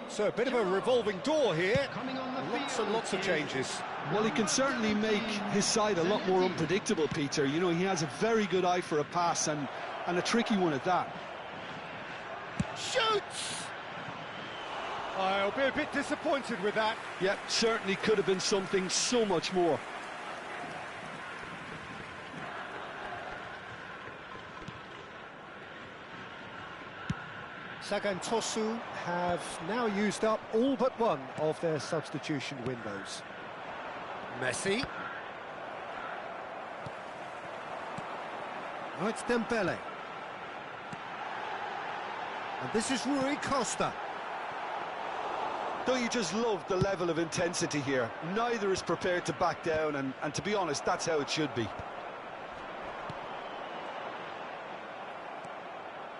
So a bit of a revolving door here. Coming on the Lots and lots of changes. Well, he can certainly make his side a lot more unpredictable, Peter. You know, he has a very good eye for a pass, and a tricky one at that. Shoots! I'll be a bit disappointed with that. Yep, certainly could have been something so much more. Sagan Tosu have now used up all but one of their substitution windows. Messi. Now it's Dembele. And this is Rui Costa. Don't you just love the level of intensity here? Neither is prepared to back down, and to be honest, that's how it should be.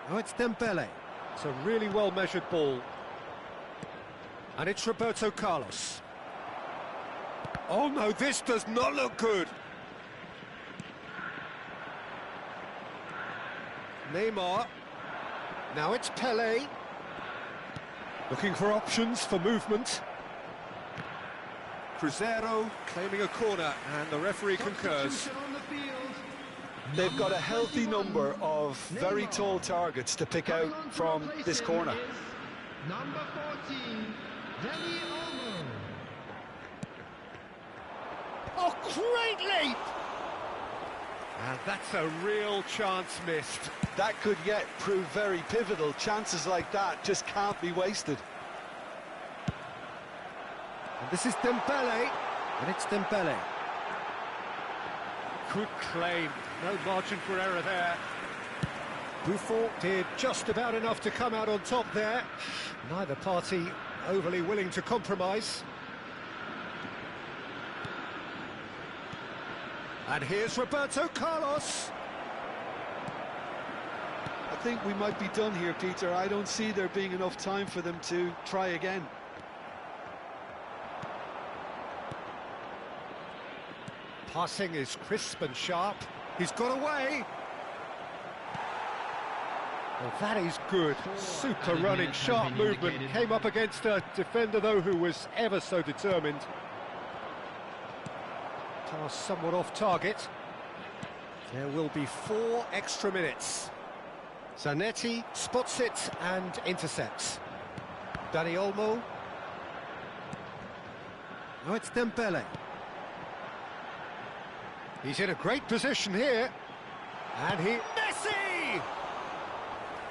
Now it's Dembele. It's a really well-measured ball. And it's Roberto Carlos. Oh no, this does not look good. Neymar. Now it's Pelé. Looking for options for movement. Cruzeiro claiming a corner, and the referee concurs. They've got a healthy number of very tall targets to pick out from this corner. Number 14, Dani Olmo. Oh, great leap! And that's a real chance missed. That could yet prove very pivotal. Chances like that just can't be wasted. And this is Dembele, and it's Dembele. Good claim, no margin for error there. Buffon did just about enough to come out on top there. Neither party overly willing to compromise. And here's Roberto Carlos. I think we might be done here, Peter. I don't see there being enough time for them to try again. Passing is crisp and sharp. He's got away. Well, that is good. Super running, sharp movement. Came up against a defender, though, who was ever so determined. Pass somewhat off target. There will be 4 extra minutes. Zanetti spots it and intercepts. Dani Olmo. Oh, it's Dembele. He's in a great position here. And Messi!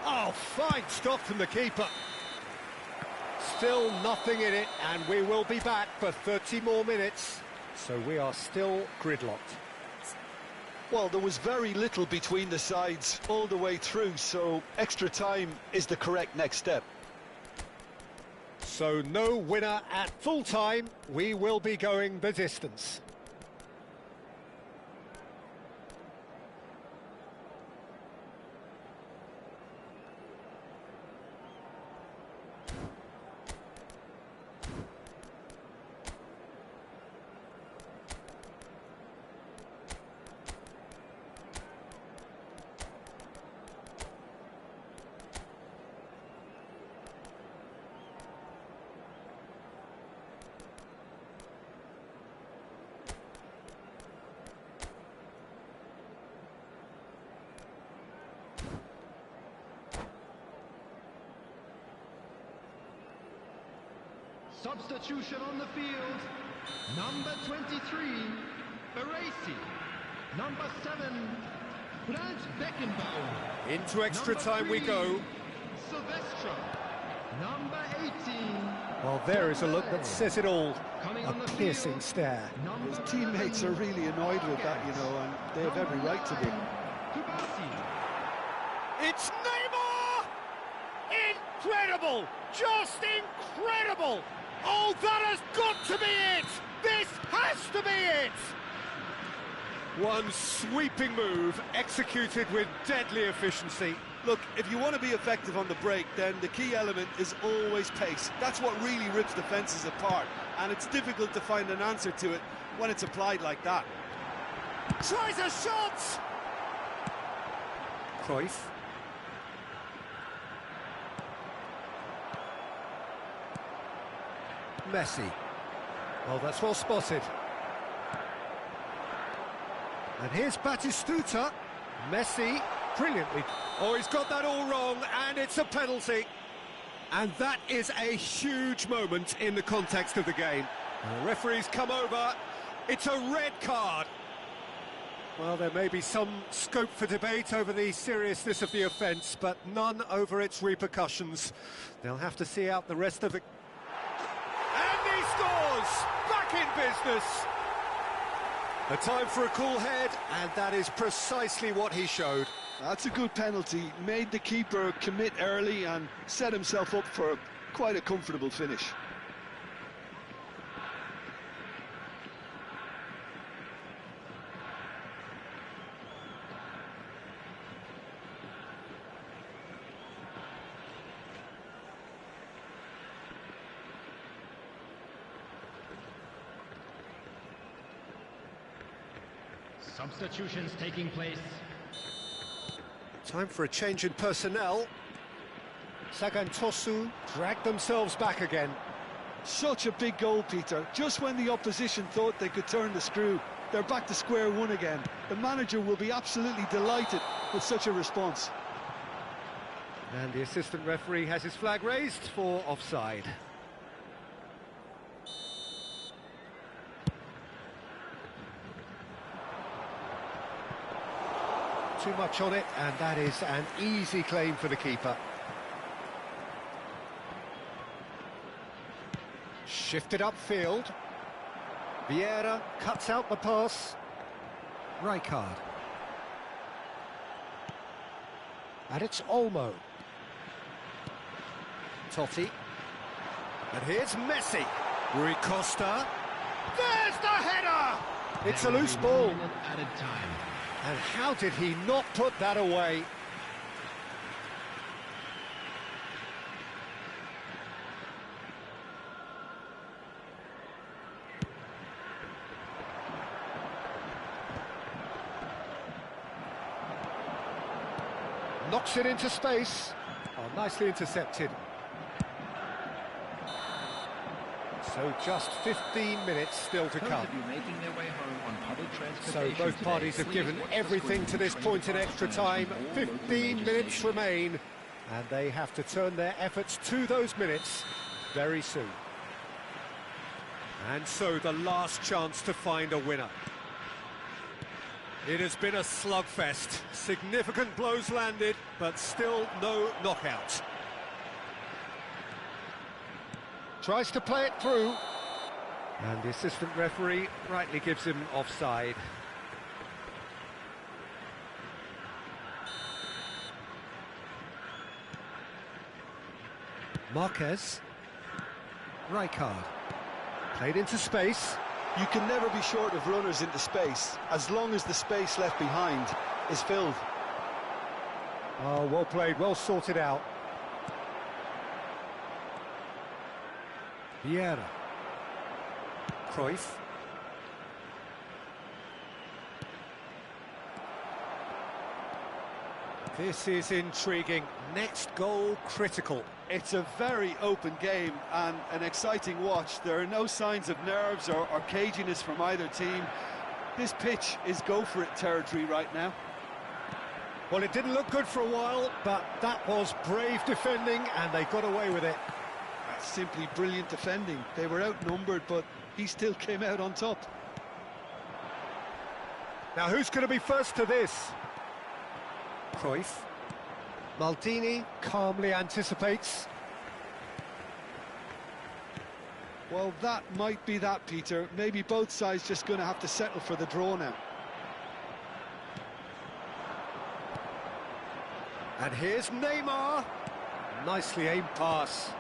Oh, fine stop from the keeper. Still nothing in it, and we will be back for 30 more minutes. So we are still gridlocked. Well, there was very little between the sides all the way through, so extra time is the correct next step. So no winner at full time. We will be going the distance. Substitution on the field. Number 23, Baresi. Number 7, Franz Beckenbauer. Into extra time we go. Silvestre. Number 18. Well, there is a look that says it all. A piercing stare. His teammates are really annoyed with that, you know, and they have every right to be. It's Neymar! Incredible! Just incredible! Oh, that has got to be it! This has to be it! One sweeping move, executed with deadly efficiency. Look, if you want to be effective on the break, then the key element is always pace. That's what really rips defences apart, and it's difficult to find an answer to it when it's applied like that. Tries a shot! Cruyff. Messi. Well, that's well spotted. And here's Batistuta. Messi, brilliantly. Oh, he's got that all wrong, and it's a penalty. And that is a huge moment in the context of the game. And the referee's come over. It's a red card. Well, there may be some scope for debate over the seriousness of the offence, but none over its repercussions. They'll have to see out the rest of the... And he scores! Back in business! A time for a cool head, and that is precisely what he showed. That's a good penalty. Made the keeper commit early and set himself up for quite a comfortable finish. Substitutions taking place. Time for a change in personnel. Sagantosu dragged themselves back again. Such a big goal, Peter. Just when the opposition thought they could turn the screw, they're back to square one again. The manager will be absolutely delighted with such a response. And the assistant referee has his flag raised for offside. Too much on it, and that is an easy claim for the keeper. Shifted upfield. Vieira cuts out the pass. Rijkaard. And it's Olmo. Totti. And here's Messi. Rui Costa. There's the header! It's a loose ball. Added time. And how did he not put that away? Knocks it into space. Oh, nicely intercepted. So just 15 minutes still to come. So both parties have given everything to this point in extra time. 15 minutes remain, and they have to turn their efforts to those minutes very soon. And so the last chance to find a winner. It has been a slugfest. Significant blows landed, but still no knockout. Tries to play it through, and the assistant referee rightly gives him offside. Marquez. Rijkaard. Played into space. You can never be short of runners into space, as long as the space left behind is filled. Oh, well played, well sorted out. Vieira. Cruyff. This is intriguing. Next goal critical. It's a very open game and an exciting watch. There are no signs of nerves or caginess from either team. This pitch is go-for-it territory right now. Well, it didn't look good for a while, but that was brave defending and they got away with it. That's simply brilliant defending. They were outnumbered, but he still came out on top. Now, who's going to be first to this? Cruyff. Maldini calmly anticipates. Well, that might be that, Peter. Maybe both sides just going to have to settle for the draw now. And here's Neymar. Nicely aimed pass.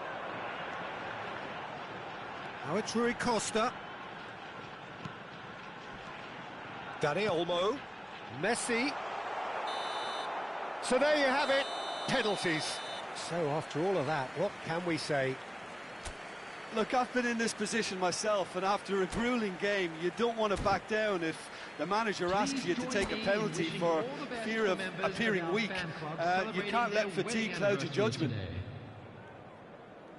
Now it's Rui Costa. Dani Olmo. Messi. So there you have it, penalties. So after all of that, what can we say? Look, I've been in this position myself, and after a grueling game, you don't want to back down if the manager asks you to take a penalty for fear of appearing weak. You can't let fatigue cloud your judgment.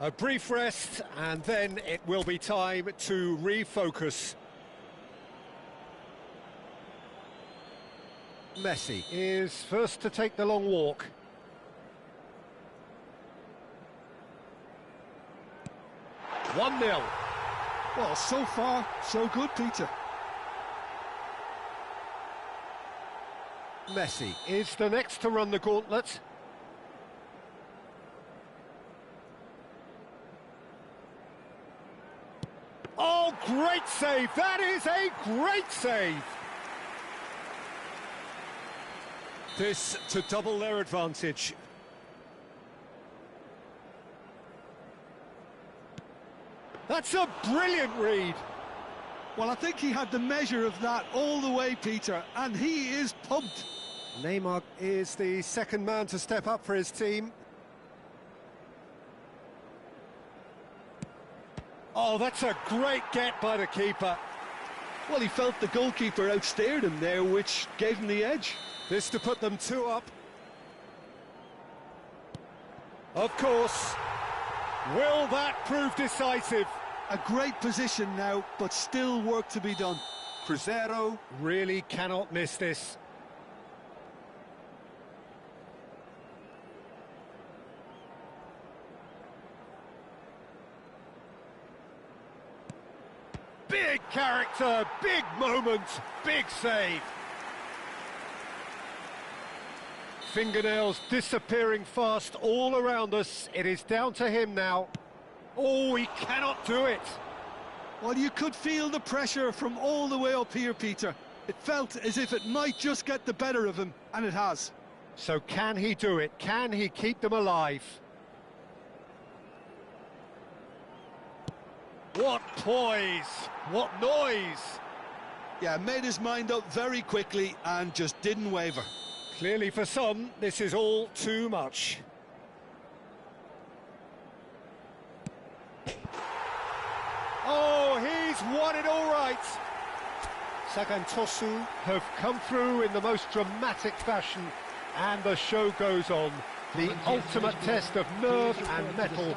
A brief rest, and then it will be time to refocus. Messi is first to take the long walk. – 1-0. Well, so far, so good, Peter. Messi is the next to run the gauntlet. Oh, great save! That is a great save! This to double their advantage. That's a brilliant read. Well, I think he had the measure of that all the way, Peter, and he is pumped. Neymar is the second man to step up for his team. Oh, that's a great get by the keeper. Well, he felt the goalkeeper outstared him there, which gave him the edge. This to put them 2 up. Of course. Will that prove decisive? A great position now, but still work to be done. Cruzeiro really cannot miss this. Big character, big moment, big save. Fingernails disappearing fast all around us. It is down to him now. Oh, he cannot do it. Well, you could feel the pressure from all the way up here, Peter. It felt as if it might just get the better of him, and it has. So can he do it? Can he keep them alive? What poise! What noise! Yeah, made his mind up very quickly and just didn't waver. Clearly for some, this is all too much. Oh, he's won it all right. Sagan Tosu have come through in the most dramatic fashion, And the show goes on. The ultimate test of nerve and mettle.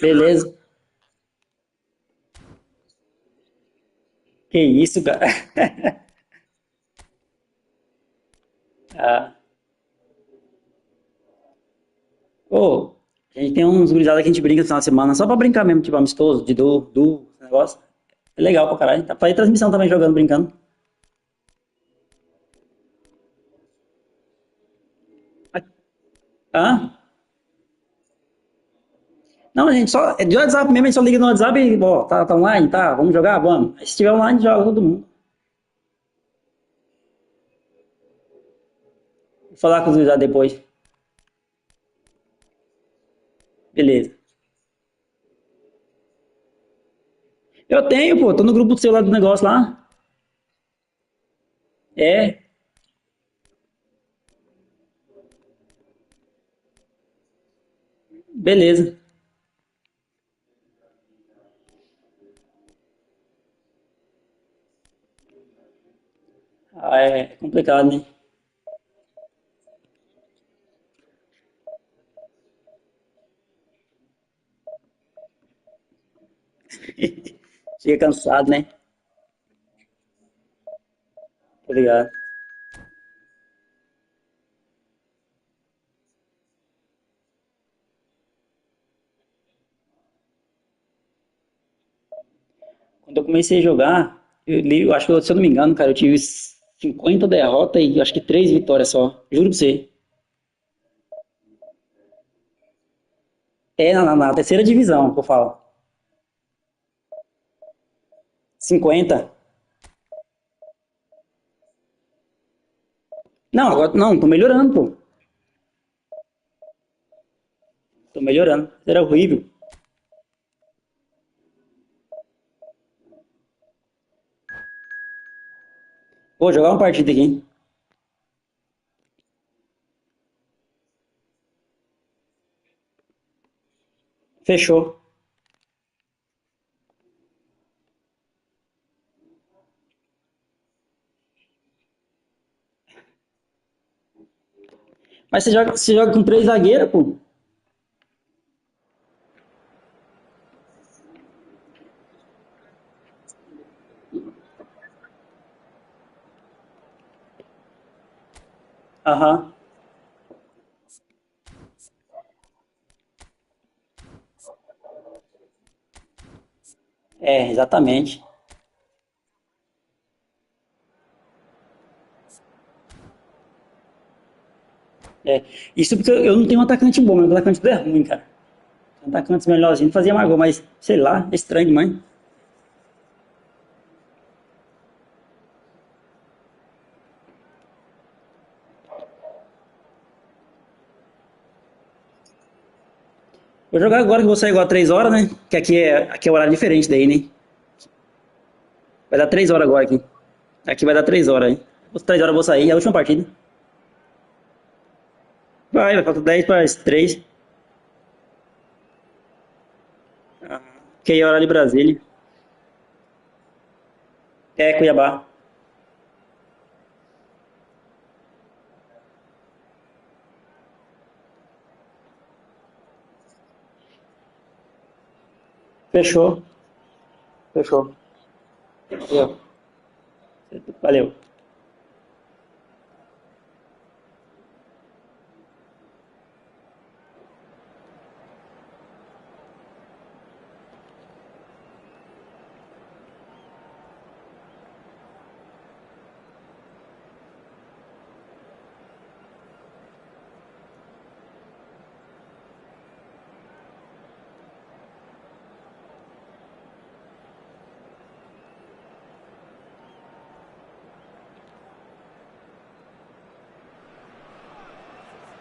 Beleza. Que isso, cara? Ah. Ô, a gente tem uns gurizados que a gente brinca no final de semana, só pra brincar mesmo, tipo amistoso, de esse negócio. É legal pra caralho. Tá fazendo transmissão também jogando, brincando. Hã? Não, a gente só. É de WhatsApp mesmo, a gente só liga no WhatsApp e, ó, tá online? Tá, vamos jogar? Vamos. Aí se tiver online, joga todo mundo. Vou falar com os gurizados depois. Beleza. Eu tenho, pô, tô no grupo do celular do negócio lá. É, beleza. Ah, é complicado, né? Chega cansado, né? Tá ligado. Quando eu comecei a jogar, eu acho que, se eu não me engano, cara, eu tive 50 derrotas e acho que 3 vitórias só. Juro pra você. É na terceira divisão que eu falo. 50. Não, agora não, tô melhorando, pô. Tô melhorando. Era horrível. Vou jogar uma partida aqui. Fechou. Mas você joga com 3 zagueiros, pô? Aham. É, exatamente. É. Isso porque eu não tenho um atacante bom, meu atacante é ruim, cara. Atacantes melhorzinhos fazia mais gol, mas sei lá, é estranho demais. Vou jogar agora que vou sair igual a 3 horas, né? Que aqui é horário diferente daí, né? Vai dar 3 horas agora aqui. Aqui vai dar 3 horas, hein? Às 3 horas eu vou sair, é a última partida. Vai faltar 10 para as 3. Que aí é horário de Brasília. É, Cuiabá. Fechou. Fechou. Valeu. Valeu.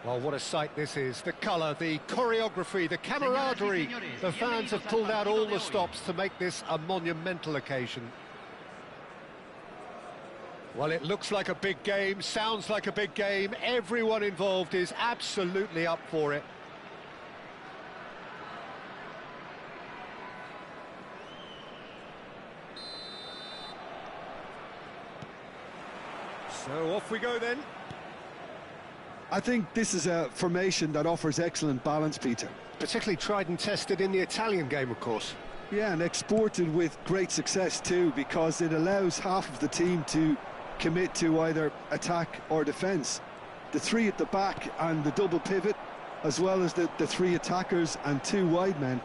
Well, what a sight this is. The colour, the choreography, the camaraderie. The fans have pulled out all the stops to make this a monumental occasion. Well, it looks like a big game, sounds like a big game. Everyone involved is absolutely up for it. So off we go then. I think this is a formation that offers excellent balance, Peter. Particularly tried and tested in the Italian game, of course. Yeah, and exported with great success too, because it allows half of the team to commit to either attack or defence. The three at the back and the double pivot, as well as the three attackers and two wide men.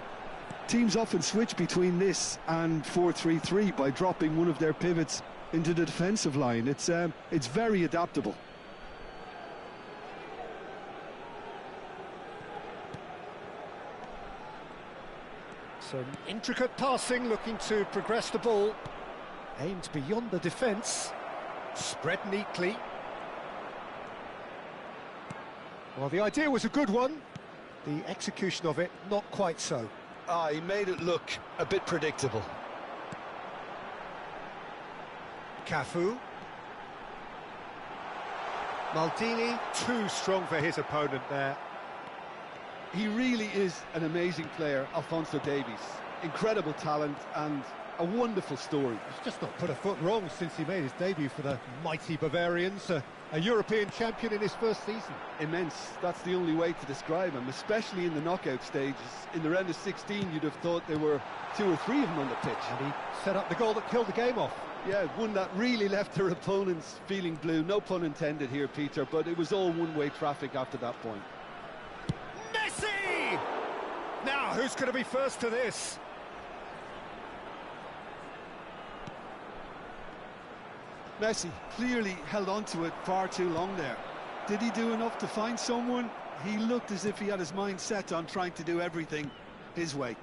Teams often switch between this and 4-3-3 by dropping one of their pivots into the defensive line. It's very adaptable. Some intricate passing, looking to progress the ball. Aimed beyond the defence. Spread neatly. Well, the idea was a good one. The execution of it, not quite so. He made it look a bit predictable. Cafu. Maldini, too strong for his opponent there. He really is an amazing player, Alphonso Davies. Incredible talent and a wonderful story. He's just not put a foot wrong since he made his debut for the mighty Bavarians. A European champion in his first season. Immense, that's the only way to describe him, especially in the knockout stages. In the round of 16, you'd have thought there were 2 or 3 of them on the pitch. And he set up the goal that killed the game off. Yeah, one that really left their opponents feeling blue. No pun intended here, Peter, but it was all one-way traffic after that point. Messi! Now, who's going to be first to this? Messi clearly held on to it far too long there. Did he do enough to find someone? He looked as if he had his mind set on trying to do everything his way.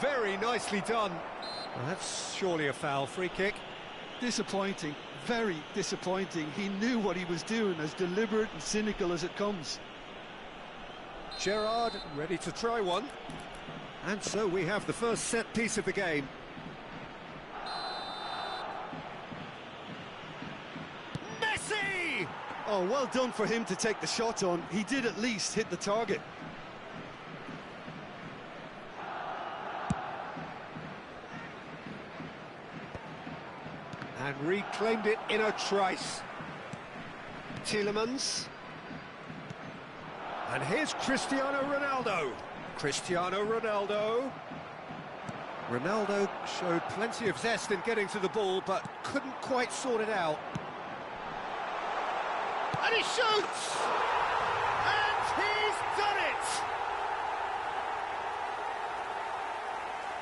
Very nicely done. Well, that's surely a foul. Free kick. Disappointing, very disappointing. He knew what he was doing, as deliberate and cynical as it comes. Gerrard ready to try one. And so we have the first set piece of the game. Messi! Oh, well done for him to take the shot on. He did at least hit the target. And reclaimed it in a trice. Tielemans. And here's Cristiano Ronaldo. Cristiano Ronaldo. Ronaldo showed plenty of zest in getting to the ball, but couldn't quite sort it out. And he shoots! And he's done it!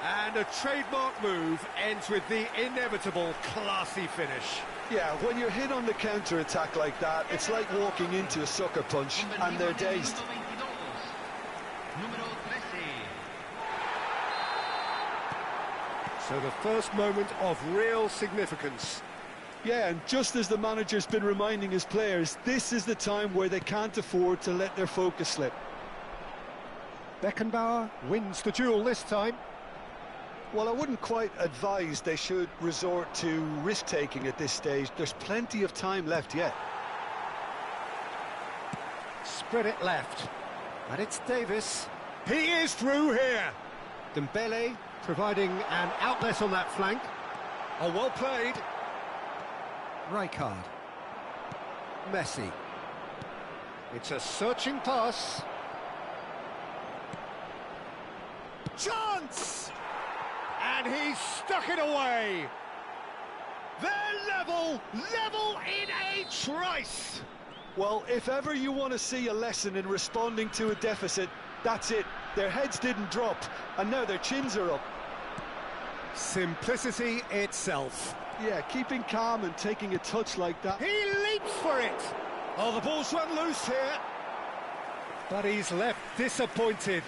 And a trademark move ends with the inevitable classy finish. Yeah, when you're hit on the counter-attack like that, it's like walking into a sucker punch and they're dazed. So the first moment of real significance. Yeah, and just as the manager's been reminding his players, this is the time where they can't afford to let their focus slip. Beckenbauer wins the duel this time. Well, I wouldn't quite advise they should resort to risk-taking at this stage. There's plenty of time left yet. Spread it left. And it's Davis. He is through here. Dembele providing an outlet on that flank. Oh, well played. Rijkaard. Messi. It's a searching pass. Chance! And he's stuck it away. They're level in a trice. Well, if ever you want to see a lesson in responding to a deficit, that's it. Their heads didn't drop, and now their chins are up. Simplicity itself. Yeah, keeping calm and taking a touch like that. He leaps for it. Oh, the ball's run loose here. But he's left disappointed.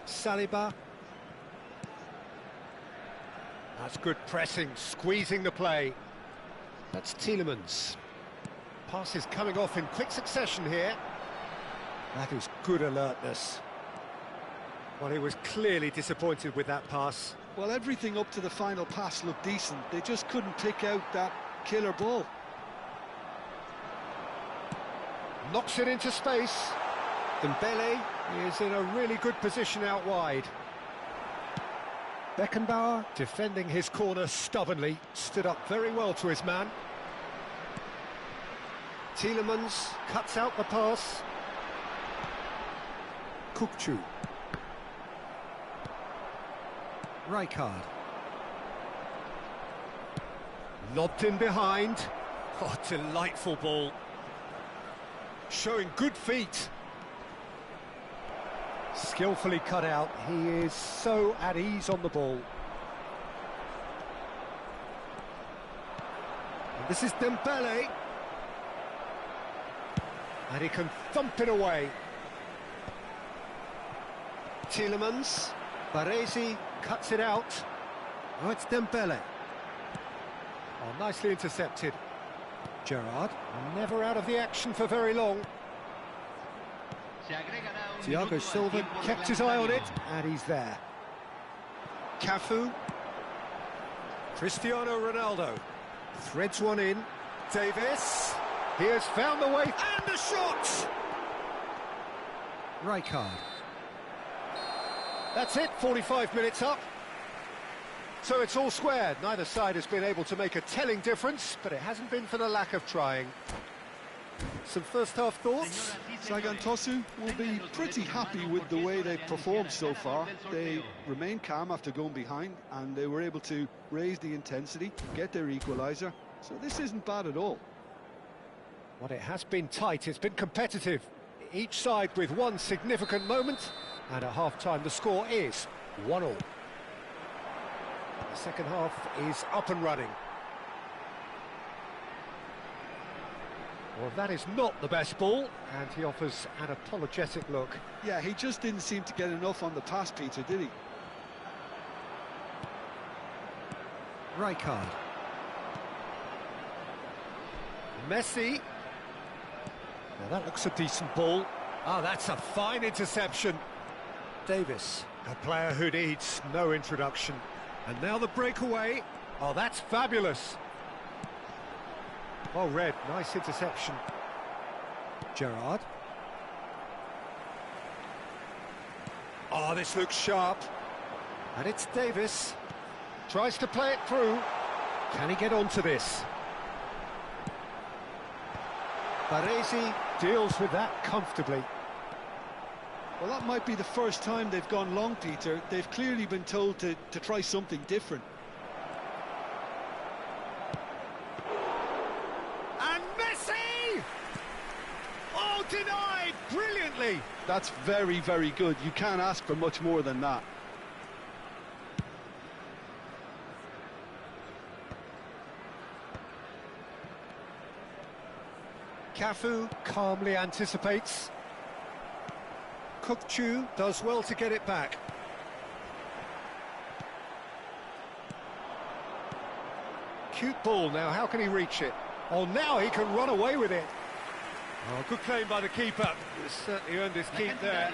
Saliba. That's good pressing, squeezing the play. That's Tielemans. Pass is coming off in quick succession here. That is good alertness. Well, he was clearly disappointed with that pass. Well, everything up to the final pass looked decent. They just couldn't pick out that killer ball. Knocks it into space. Dembele is in a really good position out wide. Beckenbauer, defending his corner stubbornly, stood up very well to his man. Tielemans cuts out the pass. Kukçu. Rijkaard. Lobbed in behind. Oh, delightful ball. Showing good feet. Skillfully cut out. He is so at ease on the ball. And this is Dembele. And he can thump it away. Tielemans. Baresi cuts it out. Oh, it's Dembele. Oh, nicely intercepted. Gerrard, never out of the action for very long. Thiago Silva kept his eye on it, and he's there. Cafu. Cristiano Ronaldo threads one in. Davis. He has found the way, and the shot! Rijkaard. That's it, 45 minutes up. So it's all squared. Neither side has been able to make a telling difference, but it hasn't been for the lack of trying. Some first-half thoughts? Sagan Tosu will be pretty happy with the way they've performed so far. They remained calm after going behind, and they were able to raise the intensity, get their equaliser. So this isn't bad at all. Well, it has been tight, it's been competitive. Each side with one significant moment, and at half-time the score is 1-1. The second half is up and running. Well, that is not the best ball, and he offers an apologetic look. Yeah, he just didn't seem to get enough on the pass, Peter, did he? Rijkaard. Messi. Now that looks a decent ball. Ah, that's a fine interception. Davis, a player who needs no introduction. And now the breakaway. Oh, that's fabulous. Well read, nice interception. Gerrard. Oh, this looks sharp. And it's Davis. Tries to play it through. Can he get onto this? Baresi deals with that comfortably. Well, that might be the first time they've gone long, Peter. They've clearly been told to try something different. And Messi! Oh, denied brilliantly! That's very, very good. You can't ask for much more than that. Cafu calmly anticipates. Kukçu does well to get it back. Cute ball now, how can he reach it? Oh, now he can run away with it. Oh, good claim by the keeper. He's certainly earned his keep there.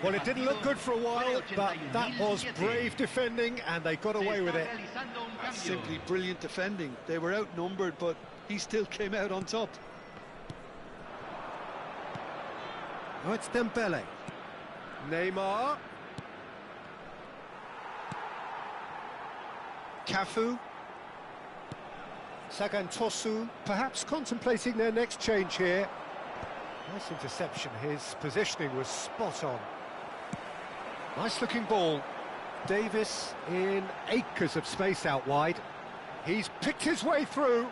Well, it didn't look good for a while, but that was brave defending, and they got away with it. That's simply brilliant defending. They were outnumbered, but he still came out on top. Oh, it's Dembele. Neymar. Cafu. Sagan Tosu, perhaps contemplating their next change here. Nice interception, his positioning was spot on. Nice looking ball. Davis in acres of space out wide. He's picked his way through.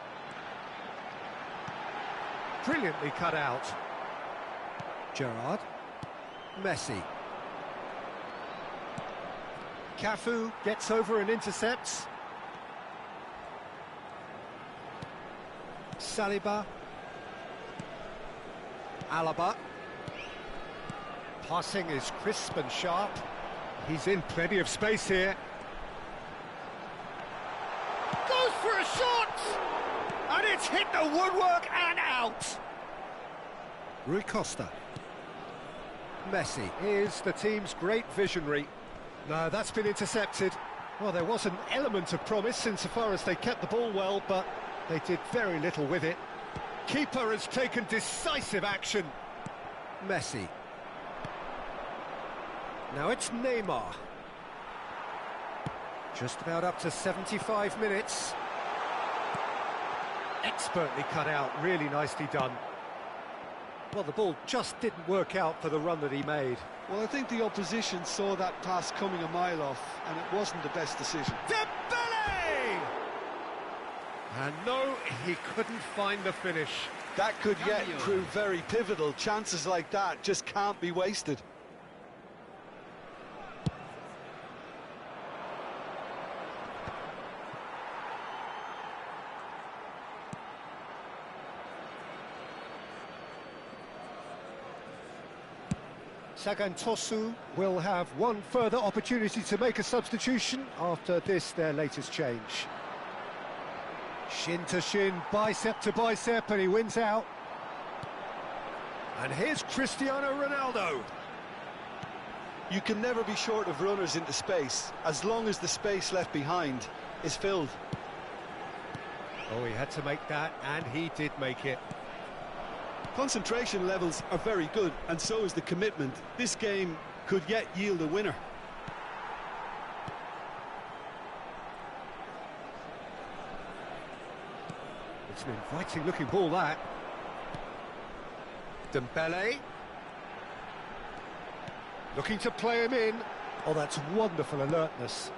Brilliantly cut out. Gerrard. Messi. Cafu gets over and intercepts. Saliba. Alaba. Passing is crisp and sharp. He's in plenty of space here. for a shot! And it's hit the woodwork and out! Rui Costa. Messi is the team's great visionary. No, that's been intercepted. Well, there was an element of promise insofar as they kept the ball well, but they did very little with it. Keeper has taken decisive action. Messi. Now it's Neymar. Just about up to 75 minutes. Expertly cut out, really nicely done. Well, the ball just didn't work out for the run that he made. Well, I think the opposition saw that pass coming a mile off, and it wasn't the best decision. Dembele! And no, he couldn't find the finish. That could yet prove very pivotal. Chances like that just can't be wasted. Sagan Tosu will have one further opportunity to make a substitution after this, their latest change. Shin to shin, bicep to bicep, and he wins out. And here's Cristiano Ronaldo. You can never be short of runners into space, as long as the space left behind is filled. Oh, he had to make that, and he did make it. Concentration levels are very good, and so is the commitment. This game could yet yield a winner. It's an inviting looking ball, that. Dembele. Looking to play him in. Oh, that's wonderful alertness.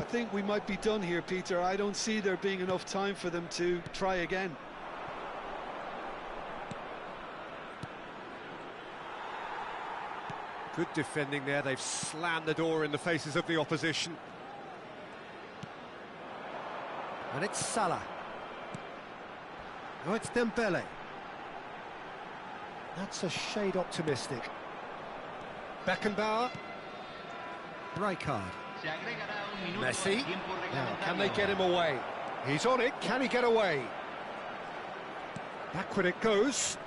I think we might be done here, Peter. I don't see there being enough time for them to try again. Good defending there. They've slammed the door in the faces of the opposition. And it's Salah. Now it's Dembele. That's a shade optimistic. Beckenbauer. Rijkaard. Messi. Now, can they get him away? He's on it. Can he get away? Backward it goes.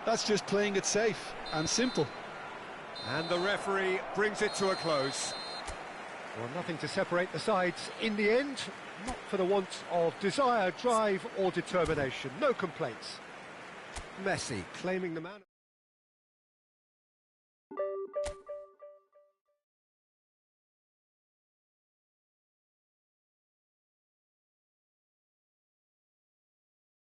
That's just playing it safe and simple. And the referee brings it to a close. Well, nothing to separate the sides in the end, not for the want of desire, drive or determination. No complaints. Messi claiming the man.